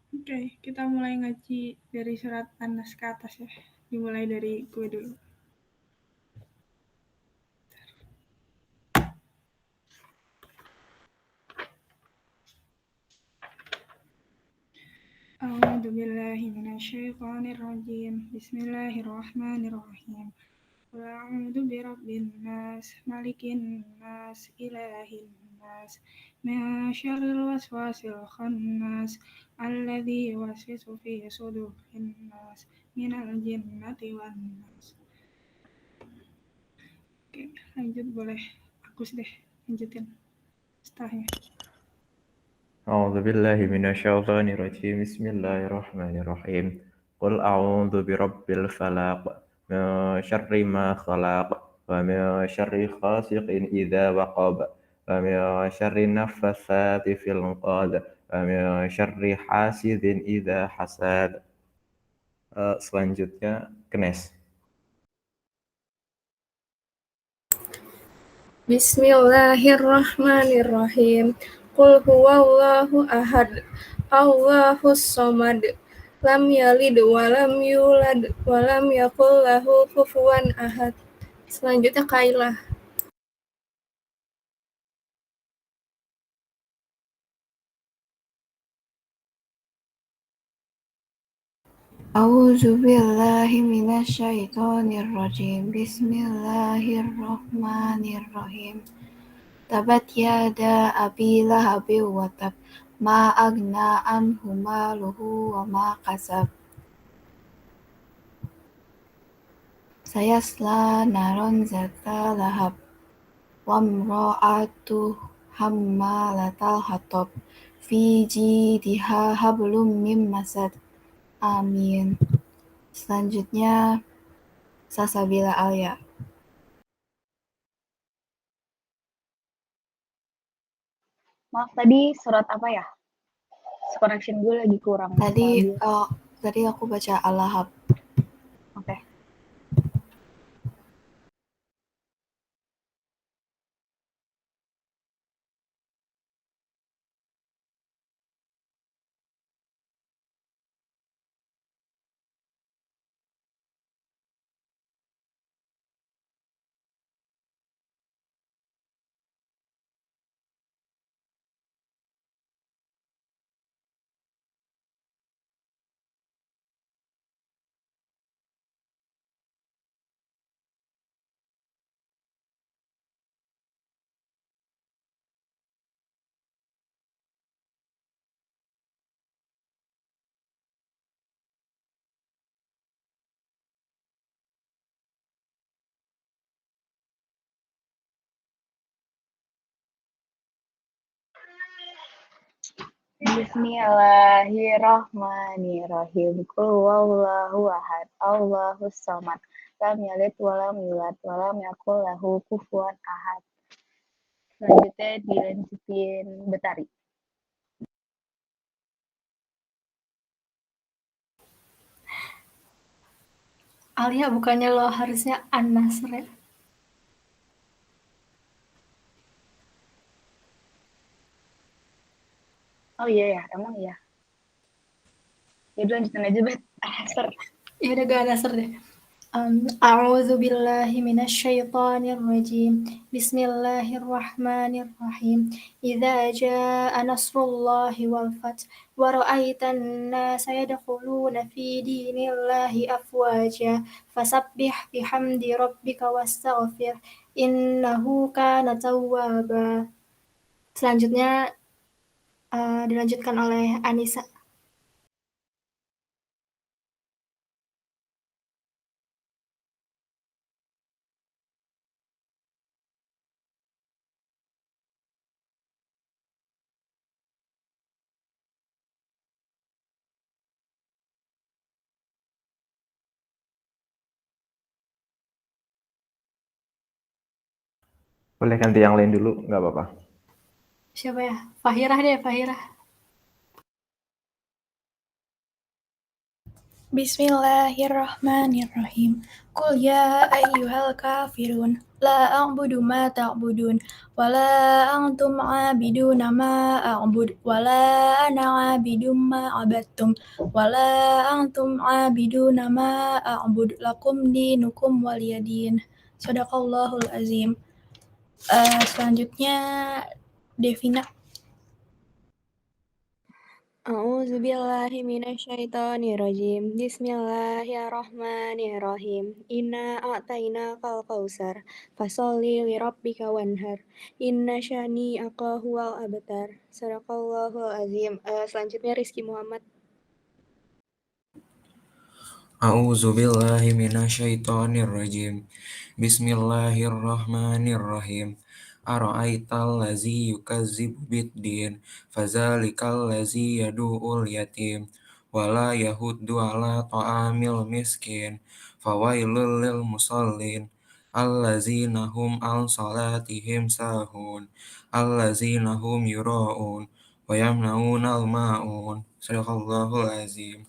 Oke, kita mulai ngaji dari surat An-Nas ke atas ya. Dimulai dari gue dulu. A'udzu billahi minasyaitonir rajim. Bismillahirrahmanirrahim. Qul a'udzu birabbin nas, malikin nas, ilahin nas, min syarril waswasil khannas, alladzi yuwaswisu fi sudurin nas, minal jinnati wan nas. Oke, lanjut boleh. Agus deh, lanjutin setelahnya. أعوذ بالله من الشيطان الرجيم بسم الله الرحمن الرحيم قل أعوذ برب الفلق من شر ما خلق ومن شر غاسق إذا وقب ومن شر النفاثات في العقد ومن شر حاسد إذا حسد. Selanjutnya Knes. Bismillahirrahmanirrahim. Qul huwallahu ahad. Allahus samad. Lam yalid wa lam yulad wa lam yakul lahu kufuwan ahad. Selanjutnya Kailah. A'udzu billahi minasyaitonir rajim. Bismillahirrahmanirrahim. Tabat yada abi lahabin wa tab. Ma agna anhu maluhu wa ma kasab. Sayasla naron zata lahab. Wamra'atu hammalatal hatab. Fi jidha hablum mim masad. Amin. Selanjutnya Salsabila Alia. Maaf, tadi surat apa ya? Connection gue lagi kurang. Tadi aku baca Al-Lahab. Oke. Bismillahirrahmanirrahim. Qul huwallahu ahad. Allahus samad. Lam yalid wa lam yulad wa lam yakul lahu kufuwan ahad. Selanjutnya dilanjutin Betari. Alia, bukannya lo harusnya An-Nasr ya? Oh iya ya, emang iya. Ya udah lanjutin aja, Bet. An-Nasr. Ya udah gak An-Nasr deh. A'udzu billahi minasyaitonir rajim. Bismillahirrahmanirrahim. Idza jaa nasrullahi wal fath wa ra'aitan nasa yadkhuluna fi dinillahi afwaja fasabbih bihamdi rabbika wastaghfir innahu kana tawwaba. Selanjutnya dilanjutkan oleh Anissa. Boleh ganti yang lain dulu, nggak apa-apa. Siapa ya? Fahirah deh, Fahirah. Bismillahirrahmanirrahim. Qul ya ayyuhal kafirun la a'budu ma ta'budun wa la antum 'abiduna ma a'bud wa la ana 'abidum ma 'abattum wa la antum 'abiduna ma a'bud lakum dinukum waliyadin. Shadaqallahul azim. Selanjutnya Devina. A'udzu billahi minasyaitonir rajim. Bismillahirrahmanirrahim. Inna a'tainakal kautsar fasholli lirabbika wanhar. Inna syani'aka huwal abtar. Shadaqallahul azim. Selanjutnya Rizky Muhammad. A'udzu billahi minasyaitonir rajim. Bismillahirrahmanirrahim. Ara'aital ladzi yukazzibu biddin fadzalikal ladzi yad'ul yatim wa la yahuddu 'ala ta'amil miskin fawailul lil musallin allazina hum 'an salatihim sahun allazina hum yura'un wa yamna'unal ma'un. Shadaqallahul azim.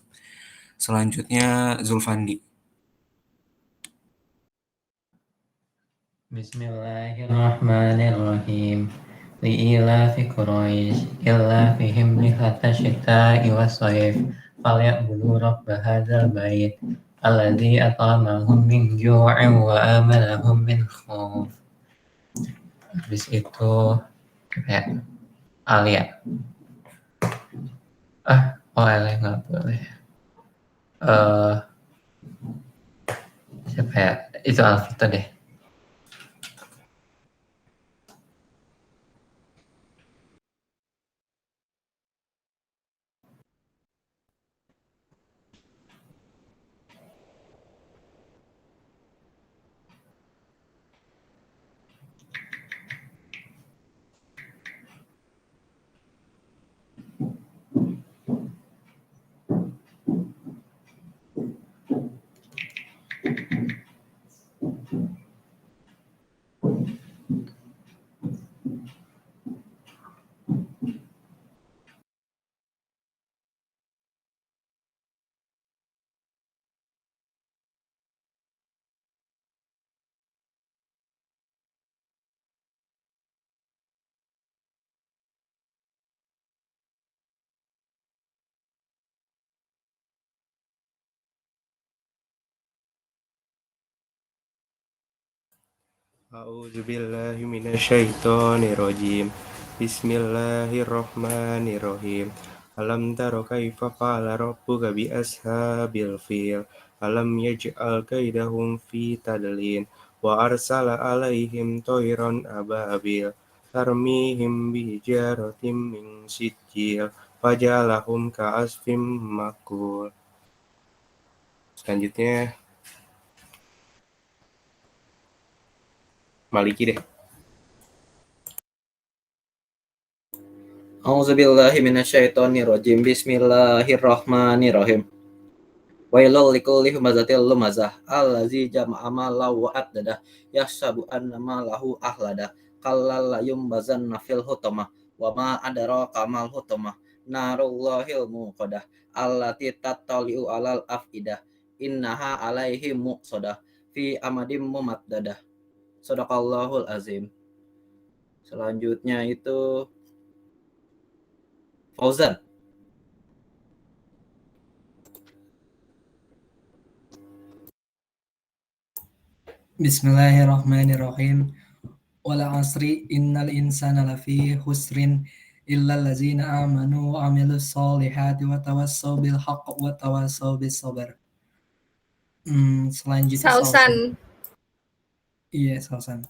Selanjutnya Zulfandi. Bismillahirrahmanirrahim. Li'ilafi Quraisy ilafihim rihlata syita'i was-shayf falyabudu rabb hadzal bait alladzi at'amahum min ju'in wa amanahum min khauf. Habis itu ya, Alia. Alia nggak boleh. Siapa ya? Itu Alvito deh. A'udzu billahi minasyaitonir rajim. Bismillahirrahmanirrahim. Alam tara kaifa fa'ala rabbuka bi ashabil fil. Alam yaj'al kaidahum fi tadlin wa arsala 'alaihim tayran ababil tarmihim bi hijaratin min sijil fajalahum ka'asfim makul. Selanjutnya Maliki deh. A'udzubillahi minasyaitonirrajim. Bismillahirrahmanirrahim. Wailul likulli humazatil lumazah allazi jama'a malahu wa addada yahsabu anna malahu ahlada kallal yumbazanna fil hutamah wa ma adraka mal hutamah narullahil muqadah allati tattali'u alal afidah innaha alaihim muqsadah fi amadim mumaddadah. Shadaqallahul azim. Selanjutnya itu Fauzan. Bismillahirrahmanirrahim. Wal 'asri innal insana lafi khusrin illal ladzina amanu wa 'amilus sholihati wa tawassaw bil haqq wa tawassaw bis sabr. Selanjutnya Salsan. Iya, Salsan.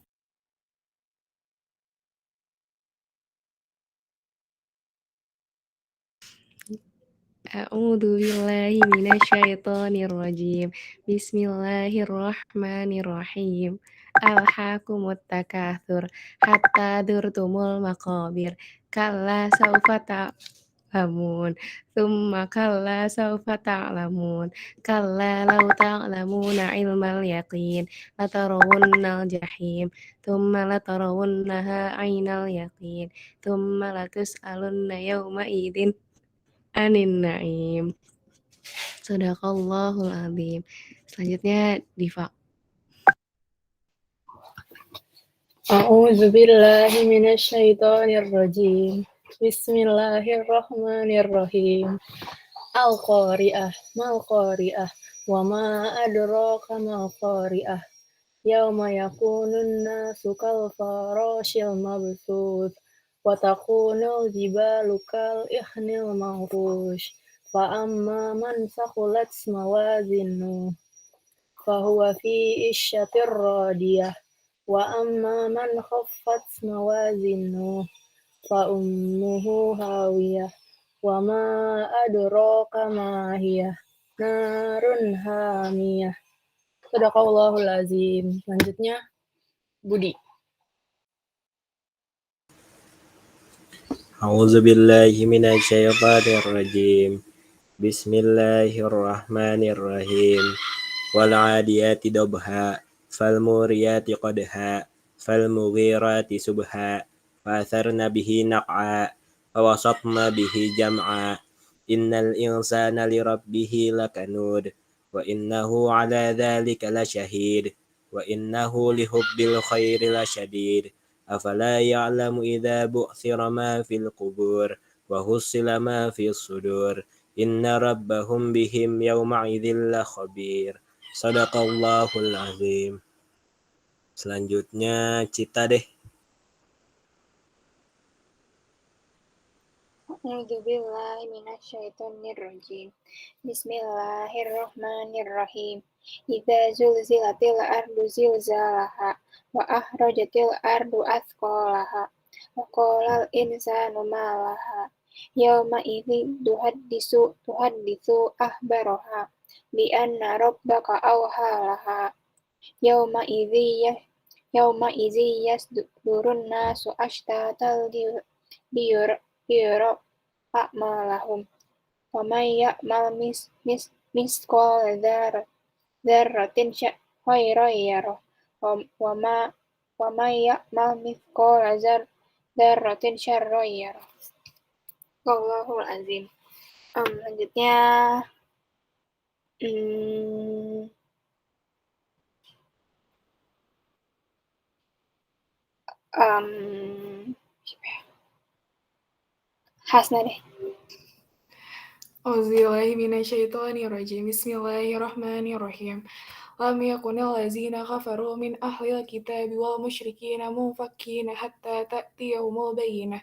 A'udzu billahi minasyaitonir rajim. Bismillahirrahmanirrahim. Alhaakumut takatsur hatta dzurtumul maqabir. Kalla saufa ta'lamun. Tsumma kalla saufa ta'lamun. Kalla law ta'lamuna ilmal yaqin latarawunnal jahim. Tsumma latarawunnaha 'ainal yaqin. Tsumma latus'alunna yawma idzin anin na'im. Sadaqallahul azim. Selanjutnya Diva. A'udzu billahi minasyaitonir rajim. Bismillahirrahmanirrahim. Al-Qari'ah, mal-Qari'ah, wa ma adraka mal-Qari'ah. Yauma yakunun nasu kal farashil mabthuth wa takunul jibalu kal ihnil manfush. Fa amma man saqulat mawazinuhu fahuwa fi isyatir radiyah wa amma man khaffat mawazinuhu fa ummuhu hawiyah wa ma adraka ma hiya narun hamiyah. Sadaqallahul azim. Selanjutnya Budi. A'udzu billahi minasyaitonir rajim. Bismillahirrahmanirrahim. Wal 'adiyati dabha, fal muriyati qadha, fal mughirati subha, fatharna bihi naq'a, fawasatna bihi jam'a. Innal insana lirabbihi lakanud, wa innahu 'ala dzalika lasyahid, wa innahu lihubbil khairi lasyadid. Afala ya'lamu idza bu'thira ma fil qubur wa husila ma fis sudur. Inna rabbahum bihim yawma idzin la khabir. Sadaqallahul azim. Selanjutnya Cita deh. A'udzu billahi minasyaitonir rajim. Bismillahirrahmanirrahim. Idza zulzilatil ardu zilzalaha wa akhrajatil ardu athqalaha wa qalal insanu ma laha yauma idzin tuhaddisu ahbaraha bi anna rabbaka awhalaha yauma idzi yasdurun nasu ashtatan liyura a'malahum wa may ya'mal misqala dzarratin khairan yarah wa may ya'mal mithqala dzarratin syarran yarah. Wallahul azim. Selanjutnya Hasna deh. Auzubillahi minasyaitonirrajim. Bismillahirrahmanirrahim. Lam yakunil ladzina kafaru min ahlil kitabi wal musyrikina munfakkina hatta ta'tiyahumul bayyinah.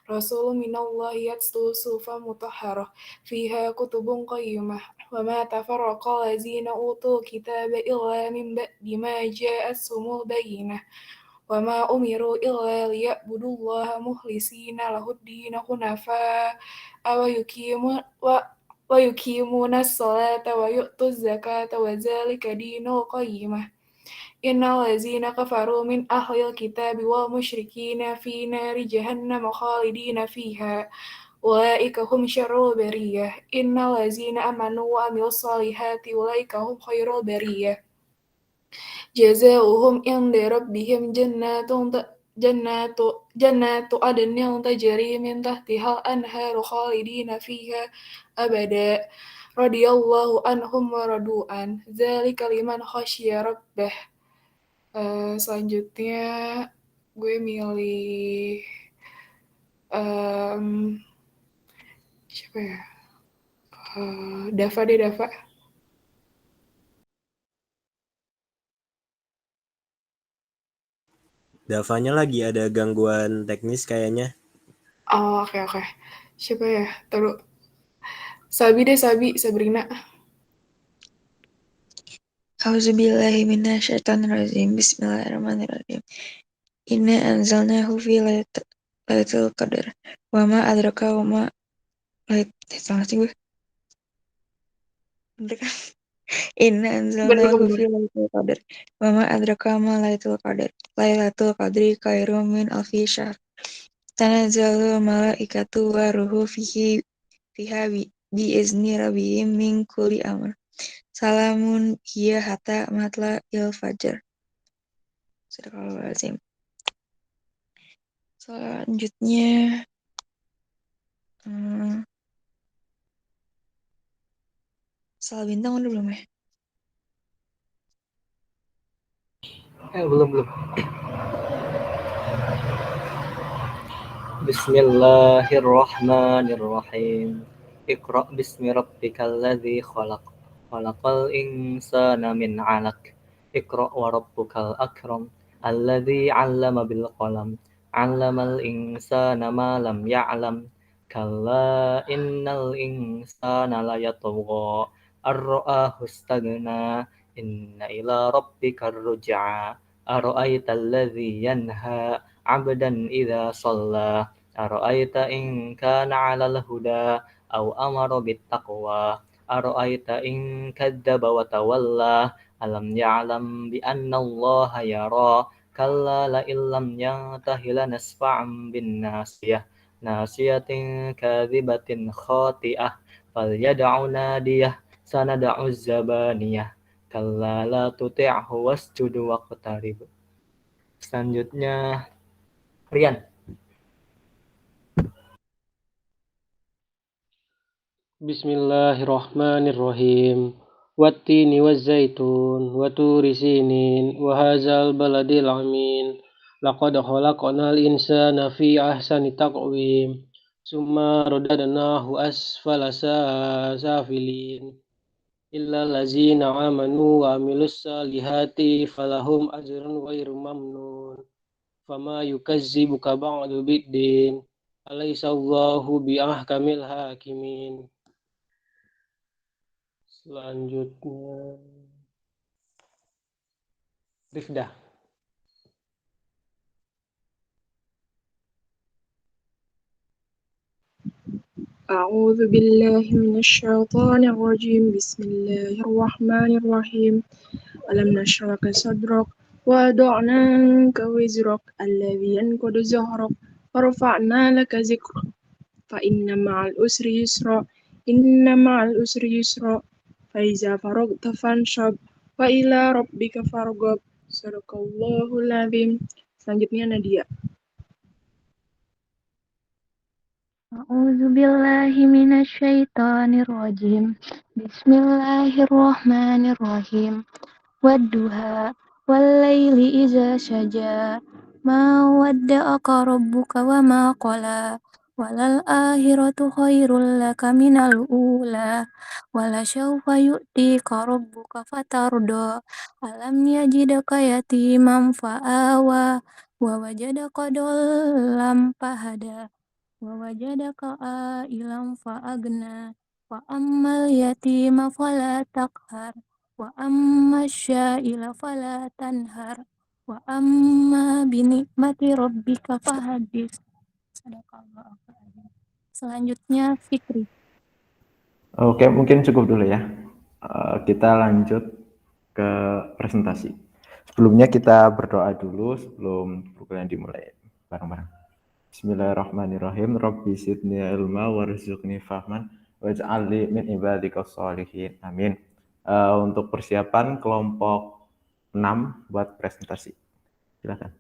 Rasulun minallahi yatlu suhufan mutahharah fiha kutubun qayyimah. Wa ma tafarraqa ladzina utul kitaba illa min ba'di ma ja'atuhumul bayyinah. Wa ma umiru illa liya'budullaha mukhlisina lahud-din hunafa wa yuqimuna as-salata wa yu'tuz zakata wa dzalika dinul qayyimah. Innal ladzina kafaru min ahlil kitabi wal musyrikina fi nari jahannam khalidina fiha ulaika hum syarrul bariyah. Innal ladzina amanu wa amilus solihati ulaika hum khairul bariyah. Jazaohum inda rabbihim jannatu adnin tajri min tahtihal anharu khalidina fiha abada. Radiyallahu anhum wa radu'an. Dzalika liman khasyiya rabbah. Selanjutnya gue milih siapa ya? Dava deh, Dava. Davanya lagi ada gangguan teknis kayaknya. Oh, oke. Siapa ya? Taruh. Sabi, Sabrina. A'udzubillahi minasyaitonirrajim. Bismillahirrahmanirrahim. Inna anzalnahu fi lailatul qadar. Wa ma adraka wa ma salah sih gue. Bener kan? Inna anzalnahu fi lailatul qadar. Wa ma adraka ma lailatul qadar. Lailatul qadri khairum min alfi syahr. Tanazzalul malaikatu wa ruhu fiha bi izni rabbihim min kulli amr. Salamun hiya hatta matla'il fajr. Sadaqallahul azim. Selanjutnya Salah bintang udah belum ya? Belum. Bismillahirrahmanirrahim. Iqra bismi rabbikal ladzi khalaq. Khalaqal insana min 'alaq. Iqra wa rabbukal akram. Alladzi 'allama bil qalam. 'Allamal insana ma lam ya'lam. Kalla innal insana layatgha ar-ra'ahu istaghna. Inna ila rabbikar ruj'a. Ara'aital ladzi yanha 'abdan idza shalla. Ara'aita in kana 'alal huda aw amara bittaqwa. Ara'aita in kadzdzaba wa tawalla. Alam ya'lam bi anna Allaha yara. Kalla la illam yantahi lanasfa'an bin nasiyah. Nasiyatin kadzibatin khati'ah. Falyad'u nadiyah. Sanad'u zabaniyah. Kalla la tuti'hu wasjud waqtarib. Selanjutnya Rian. Bismillahirrahmanirrahim. Wattini wazzaitun wa turi sinin wa hadzal baladil amin. Laqad khalaqnal insana fi ahsani taqwim. Summa radadnahu asfala safilin. Illa allazina amanu wa amilus salihati falahum ajrun ghairu mamnun. Fama yukazzibuka ba'du biddin. Alaysa Allahu biahkamil hakimin. Selanjutnya Rifda. أعوذ بالله من الشيطان الرجيم بسم الله الرحمن الرحيم ألم نشرح لك صدرك ووضعنا عنك وزرك الذي ينقض ظهرك ورفعنا لك ذكرك فإن مع العسر يسرا إن مع العسر يسرا فإذا فرغت فانصب وإلى ربك فارغب Sadaqallahul Azim. Selanjutnya Nadia. A'udzu billahi minasyaitonir rajim. Bismillahirrahmanirrahim. Wadduha wallaili idza saja. Ma wadda'aka rabbuka wa ma qala. Walal akhiratu khairul laka minal ula. Wala sawfa yu'tika rabbuka fatarda. Alam yajidaka yatiman fa'awa. Wa wajadaka dhallam fahada. Wa wajadaka ailam fa'agna. Wa ammal yatima fala taqhar. Wa amma syaila fala tanhar. Wa amma binikmati rabbika fahadis. Sadaqallahu adzim. Selanjutnya Fikri. Oke, mungkin cukup dulu ya. Kita lanjut ke presentasi. Sebelumnya kita berdoa dulu sebelum perkuliahan dimulai bareng-bareng. Bismillahirrahmanirrahim. Rabbi zidni ilma warzuqni fahman waj'alni min ibadikas sholihin. Amin. Untuk persiapan kelompok 6 buat presentasi. Silakan.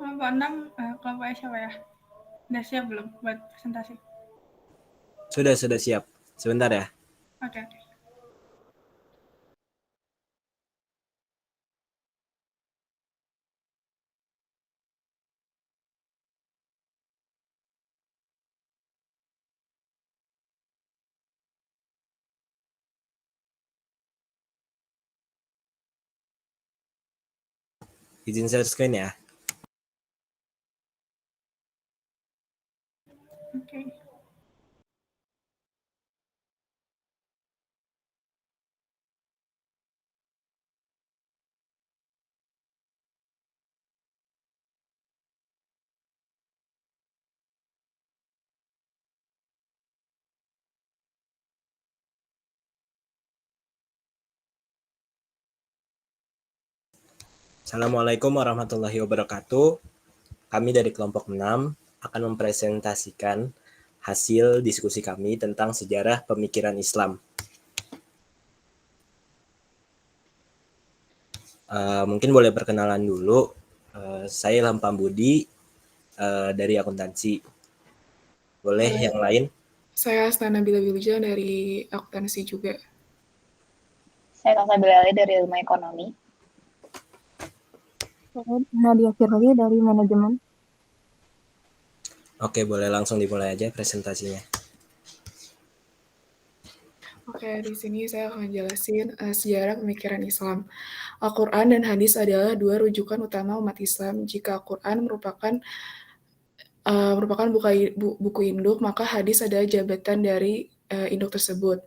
Kelompok 6, kelompok siapa ya? Udah siap belum buat presentasi? Sudah siap. Sebentar ya. Oke. Izin share screen ya. Oke. Assalamualaikum warahmatullahi wabarakatuh. Kami dari kelompok 6 akan mempresentasikan hasil diskusi kami tentang sejarah pemikiran Islam. Mungkin boleh perkenalan dulu. Saya Ilham Pambudi dari akuntansi. Boleh yang lain? Saya Astana Nabila Wilujah dari akuntansi juga. Saya Kakak Bilali dari ilmu ekonomi. Saya Nadia Firly dari manajemen. Oke, boleh langsung dimulai aja presentasinya. Oke, di sini saya akan jelasin sejarah pemikiran Islam. Al-Quran dan hadis adalah dua rujukan utama umat Islam. Jika Al-Quran merupakan buku induk, maka hadis adalah jabatan dari induk tersebut.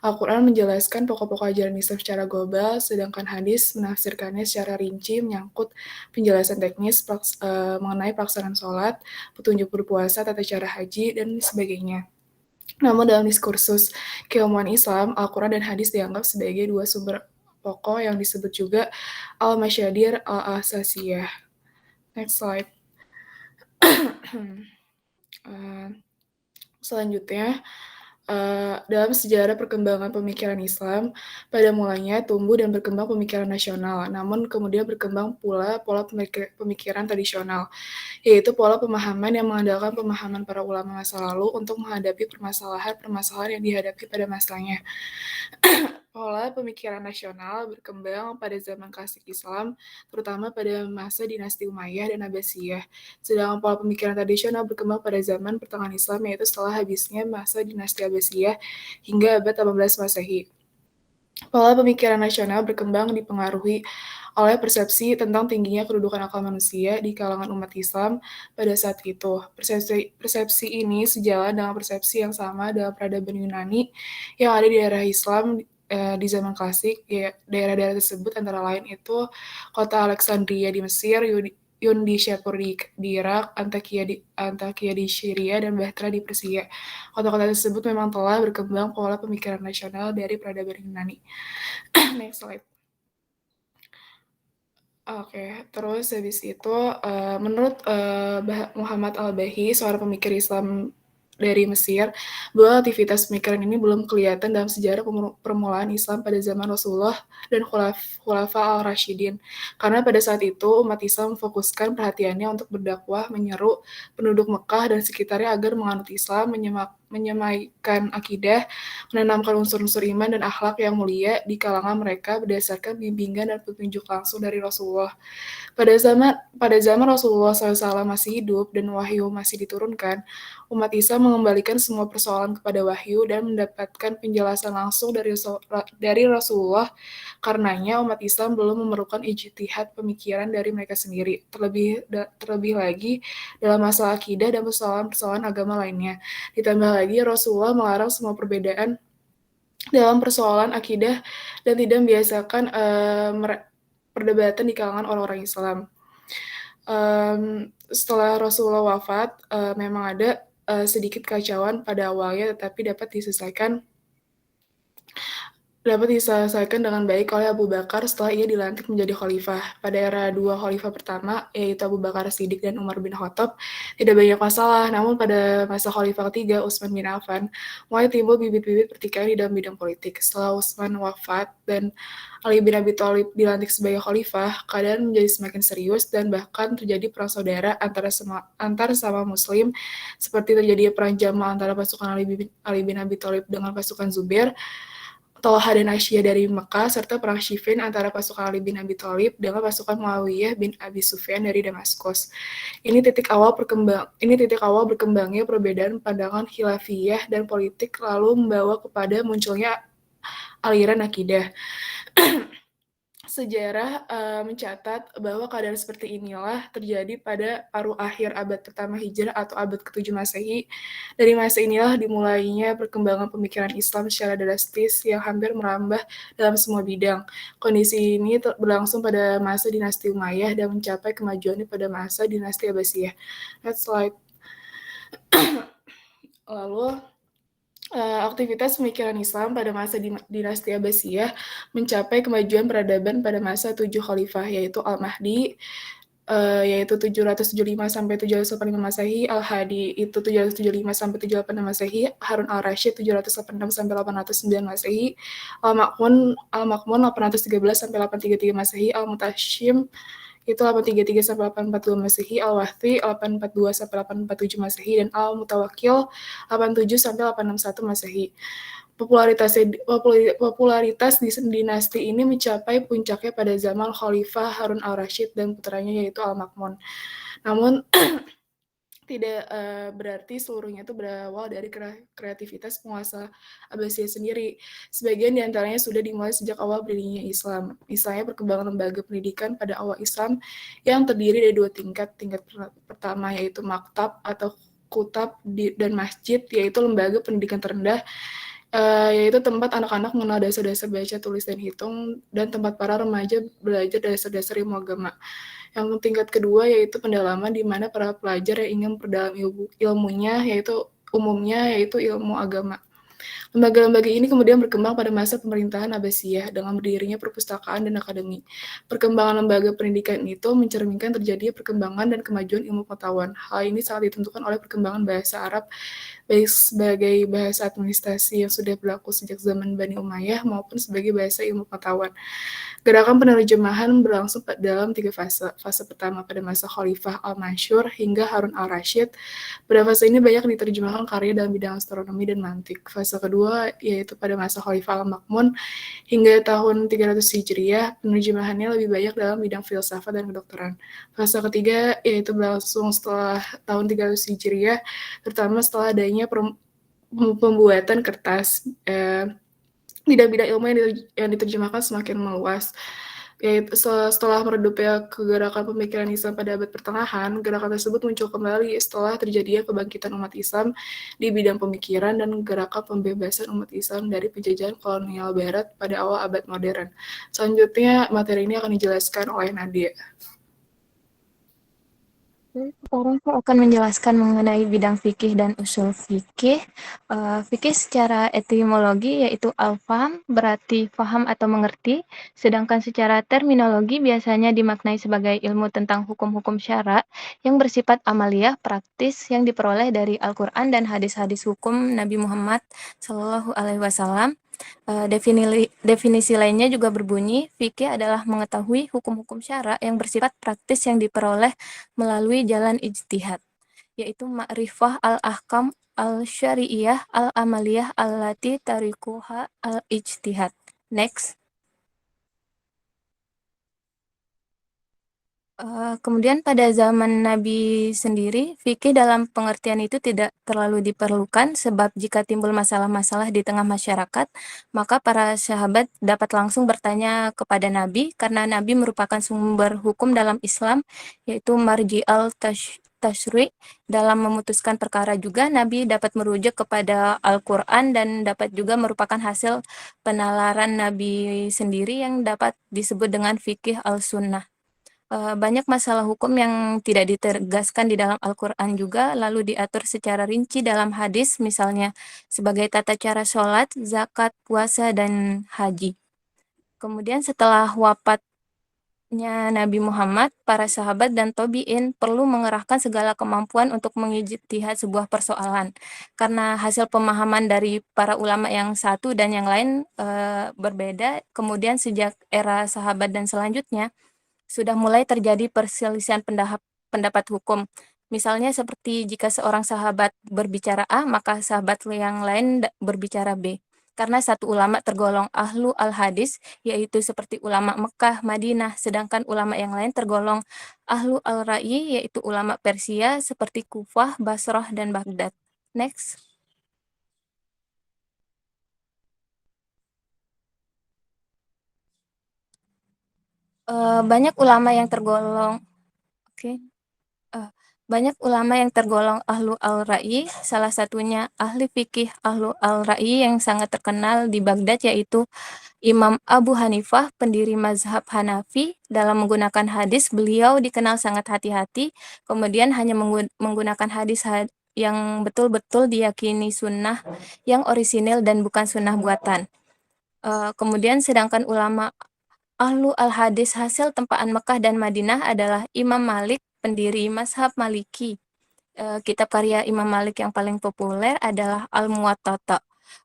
Al-Quran menjelaskan pokok-pokok ajaran Islam secara global, sedangkan hadis menafsirkannya secara rinci, menyangkut penjelasan teknis mengenai pelaksanaan sholat, petunjuk berpuasa, tata cara haji, dan sebagainya. Namun dalam diskursus keilmuan Islam, Al-Quran dan hadis dianggap sebagai dua sumber pokok yang disebut juga al-masyadir al-asasiyah. Next slide. Selanjutnya, dalam sejarah perkembangan pemikiran Islam, pada mulanya tumbuh dan berkembang pemikiran nasional, namun kemudian berkembang pula pola pemikiran tradisional, yaitu pola pemahaman yang mengandalkan pemahaman para ulama masa lalu untuk menghadapi permasalahan-permasalahan yang dihadapi pada masanya. Pola pemikiran nasional berkembang pada zaman klasik Islam, terutama pada masa dinasti Umayyah dan Abbasiyah. Sedangkan pola pemikiran tradisional berkembang pada zaman pertengahan Islam, yaitu setelah habisnya masa dinasti Abbasiyah hingga abad 18 Masehi. Pola pemikiran nasional berkembang dipengaruhi oleh persepsi tentang tingginya kedudukan akal manusia di kalangan umat Islam pada saat itu. Persepsi ini sejalan dengan persepsi yang sama dalam peradaban Yunani yang ada di daerah Islam di zaman klasik. Daerah-daerah tersebut antara lain itu kota Alexandria di Mesir, Yun di Shapur di Irak, Antakya di Syria, dan Bactra di Persia. Kota-kota tersebut memang telah berkembang pola pemikiran nasional dari peradaban Yunani. Next slide. Oke, terus habis itu menurut Muhammad Al-Bahi, seorang pemikir Islam dari Mesir, bahwa aktivitas pemikiran ini belum kelihatan dalam sejarah permulaan Islam pada zaman Rasulullah dan Khulafa al-Rashidin. Karena pada saat itu umat Islam memfokuskan perhatiannya untuk berdakwah, menyeru penduduk Mekah dan sekitarnya agar menganut Islam, menyemaikan akidah, menanamkan unsur-unsur iman dan akhlak yang mulia di kalangan mereka berdasarkan bimbingan dan petunjuk langsung dari Rasulullah. Pada zaman Rasulullah SAW masih hidup dan wahyu masih diturunkan, umat Islam mengembalikan semua persoalan kepada wahyu dan mendapatkan penjelasan langsung dari Rasulullah. Karenanya umat Islam belum memerlukan ijtihad pemikiran dari mereka sendiri, terlebih lagi dalam masalah akidah dan persoalan-persoalan agama lainnya. Ditambah lagi Rasulullah melarang semua perbedaan dalam persoalan akidah dan tidak membiasakan perdebatan di kalangan orang-orang Islam. Setelah Rasulullah wafat, memang ada sedikit kekacauan pada awalnya, tetapi dapat diselesaikan dengan baik oleh Abu Bakar setelah ia dilantik menjadi khalifah. Pada era dua khalifah pertama, yaitu Abu Bakar Siddiq dan Umar bin Khattab, tidak banyak masalah. Namun pada masa khalifah ketiga, Utsman bin Affan, mulai timbul bibit-bibit pertikaian di dalam bidang politik. Setelah Utsman wafat dan Ali bin Abi Thalib dilantik sebagai khalifah, keadaan menjadi semakin serius dan bahkan terjadi perang saudara antar sama Muslim, seperti terjadi perang Jamal antara pasukan Ali bin Abi Thalib dengan pasukan Zubair, Tolha dan Aisyah dari Mekah, serta perang Siffin antara pasukan Ali bin Abi Thalib dengan pasukan Muawiyah bin Abi Sufyan dari Damaskus. Ini titik awal berkembangnya perbedaan pandangan khilafiyah dan politik, lalu membawa kepada munculnya aliran akidah. Sejarah mencatat bahwa keadaan seperti inilah terjadi pada paruh akhir abad pertama Hijrah atau abad ke-7 Masehi. Dari masa inilah dimulainya perkembangan pemikiran Islam secara drastis yang hampir merambah dalam semua bidang. Kondisi ini berlangsung pada masa dinasti Umayyah dan mencapai kemajuannya pada masa dinasti Abbasiyah. Next slide. Lalu Aktivitas pemikiran Islam pada masa dinasti Abbasiyah mencapai kemajuan peradaban pada masa 7 khalifah, yaitu Al-Mahdi, yaitu 775 sampai 785 Masehi, Al-Hadi itu 775 sampai 786 Masehi, Harun al-Rasyid 786 sampai 809 Masehi, Al-Makmun 813 sampai 833 Masehi, Al-Mutashim itu 833 sampai 842 Masehi, Al-Wahdi 842 sampai 847 Masehi, dan Al-Mutawakkil 87 sampai 861 Masehi. Popularitas di dinasti ini mencapai puncaknya pada zaman Khalifah Harun al-Rasyid dan putranya yaitu Al-Makmun. Namun tidak berarti seluruhnya itu berawal dari kreativitas penguasa Abbasiyah sendiri. Sebagian diantaranya sudah dimulai sejak awal berdirinya Islam. Misalnya perkembangan lembaga pendidikan pada awal Islam yang terdiri dari 2 tingkat. Tingkat pertama yaitu maktab atau kutab dan masjid, yaitu lembaga pendidikan terendah, yaitu tempat anak-anak mengenal dasar-dasar baca, tulis, dan hitung, dan tempat para remaja belajar dasar-dasar ilmu agama. Yang tingkat kedua yaitu pendalaman, di mana para pelajar yang ingin memperdalam ilmunya umumnya yaitu ilmu agama. Lembaga-lembaga ini kemudian berkembang pada masa pemerintahan Abbasiyah dengan berdirinya perpustakaan dan akademi. Perkembangan lembaga pendidikan itu mencerminkan terjadinya perkembangan dan kemajuan ilmu pengetahuan. Hal ini sangat ditentukan oleh perkembangan bahasa Arab, baik sebagai bahasa administrasi yang sudah berlaku sejak zaman Bani Umayyah maupun sebagai bahasa ilmu pengetahuan. Gerakan penerjemahan berlangsung dalam 3 fase. Fase pertama pada masa Khalifah Al-Mansur hingga Harun al-Rasyid. Pada fase ini banyak diterjemahkan karya dalam bidang astronomi dan mantik. Fase kedua yaitu pada masa Khalifah Al-Makmun hingga tahun 300 Hijriah, penerjemahannya lebih banyak dalam bidang filsafat dan kedokteran. Fase ketiga yaitu berlangsung setelah tahun 300 Hijriah, terutama setelah adanya pembuatan kertas. Bidang-bidang ilmu yang diterjemahkan semakin meluas. Yaitu setelah meredupnya kegerakan pemikiran Islam pada abad pertengahan, gerakan tersebut muncul kembali setelah terjadinya kebangkitan umat Islam di bidang pemikiran dan gerakan pembebasan umat Islam dari penjajahan kolonial Barat pada awal abad modern. Selanjutnya, materi ini akan dijelaskan oleh Nadia. Sekarang saya akan menjelaskan mengenai bidang fikih dan usul fikih. Fikih secara etimologi yaitu al-faham, berarti faham atau mengerti, sedangkan secara terminologi biasanya dimaknai sebagai ilmu tentang hukum-hukum syara yang bersifat amaliyah, praktis, yang diperoleh dari Al-Quran dan hadis-hadis hukum Nabi Muhammad SAW. Definisi lainnya juga berbunyi, fikih adalah mengetahui hukum-hukum syara yang bersifat praktis yang diperoleh melalui jalan ijtihad, yaitu ma'rifah al-ahkam al-syari'iyah al-amaliyah allati tarikuha al-ijtihad. Next. Kemudian pada zaman Nabi sendiri, fikih dalam pengertian itu tidak terlalu diperlukan sebab jika timbul masalah-masalah di tengah masyarakat, maka para sahabat dapat langsung bertanya kepada Nabi karena Nabi merupakan sumber hukum dalam Islam, yaitu marji al-tashri'. Dalam memutuskan perkara juga, Nabi dapat merujuk kepada Al-Quran dan dapat juga merupakan hasil penalaran Nabi sendiri yang dapat disebut dengan fikih al-sunnah. Banyak masalah hukum yang tidak ditegaskan di dalam Al-Quran juga, lalu diatur secara rinci dalam hadis, misalnya sebagai tata cara sholat, zakat, puasa, dan haji. Kemudian setelah wafatnya Nabi Muhammad, para sahabat dan tabi'in perlu mengerahkan segala kemampuan untuk mengijtihad sebuah persoalan. Karena hasil pemahaman dari para ulama yang satu dan yang lain berbeda, kemudian sejak era sahabat dan selanjutnya, sudah mulai terjadi perselisihan pendapat hukum. Misalnya seperti jika seorang sahabat berbicara A, maka sahabat yang lain berbicara B. Karena satu ulama tergolong ahlu al-hadis, yaitu seperti ulama Mekah, Madinah, sedangkan ulama yang lain tergolong ahlu al-ra'i, yaitu ulama Persia seperti Kufah, Basrah, dan Baghdad. Next. Banyak ulama yang tergolong banyak ulama yang tergolong ahlu al-ra'i, salah satunya ahli fikih ahlu al-ra'i yang sangat terkenal di Baghdad yaitu Imam Abu Hanifah, pendiri mazhab Hanafi. Dalam menggunakan hadis, beliau dikenal sangat hati-hati, kemudian hanya menggunakan yang betul-betul diyakini sunnah yang orisinil dan bukan sunnah buatan. Kemudian sedangkan ulama ahlu al-hadis hasil tempaan Mekah dan Madinah adalah Imam Malik, pendiri mazhab Maliki. Kitab karya Imam Malik yang paling populer adalah Al-Muwatta.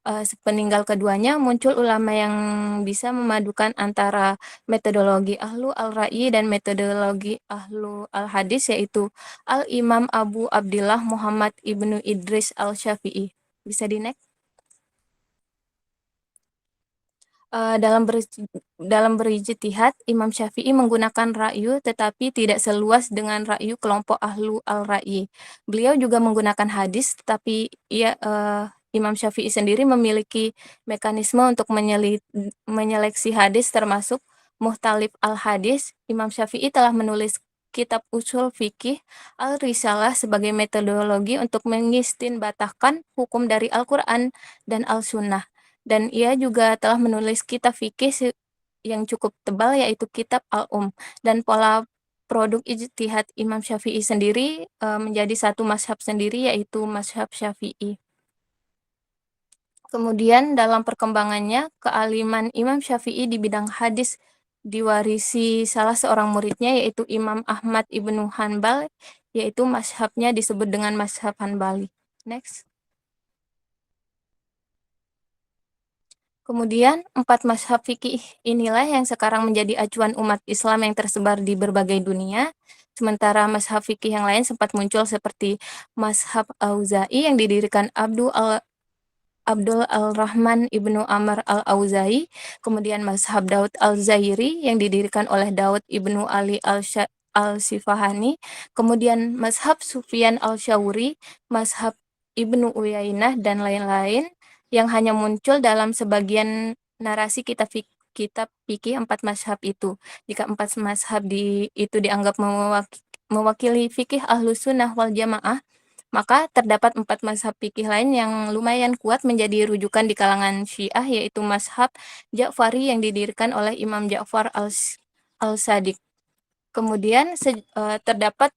Sepeninggal keduanya muncul ulama yang bisa memadukan antara metodologi ahlu al-ra'yi dan metodologi ahlu al-hadis, yaitu Al-Imam Abu Abdillah Muhammad ibnu Idris al-Syafi'i. Bisa di next? Dalam berijtihad, Imam Syafi'i menggunakan ra'yu tetapi tidak seluas dengan ra'yu kelompok ahlu al-ra'yi. Beliau juga menggunakan hadis, tetapi Imam Syafi'i sendiri memiliki mekanisme untuk menyeleksi hadis termasuk muhtalif al-hadis. Imam Syafi'i telah menulis kitab usul fikih al-risalah sebagai metodologi untuk mengistinbatahkan hukum dari Al-Quran dan Al-Sunnah. Dan ia juga telah menulis kitab fikih yang cukup tebal, yaitu kitab dan pola produk ijtihad Imam Syafi'i sendiri menjadi satu mazhab sendiri, yaitu mazhab Syafi'i. Kemudian dalam perkembangannya, kealiman Imam Syafi'i di bidang hadis diwarisi salah seorang muridnya, yaitu Imam Ahmad ibnu Hanbal, yaitu mazhabnya disebut dengan mazhab Hanbali. Next. Kemudian, 4 mazhab fikih inilah yang sekarang menjadi acuan umat Islam yang tersebar di berbagai dunia. Sementara mazhab fikih yang lain sempat muncul seperti mazhab Auza'i yang didirikan Abdul al-Rahman ibnu Amr al-Auza'i, kemudian mazhab Daud al-Zahiri yang didirikan oleh Daud ibnu Ali al-Sifahani, kemudian mazhab Sufyan al-Syawri, mazhab Ibnu Uyainah, dan lain-lain, yang hanya muncul dalam sebagian narasi kitab fikih 4 mazhab itu. Jika 4 mazhab itu dianggap mewakili fikih Ahlus Sunnah wal Jamaah, maka terdapat 4 mazhab fikih lain yang lumayan kuat menjadi rujukan di kalangan Syiah, yaitu mazhab Ja'fari yang didirikan oleh Imam Ja'far al-Sadiq. Kemudian terdapat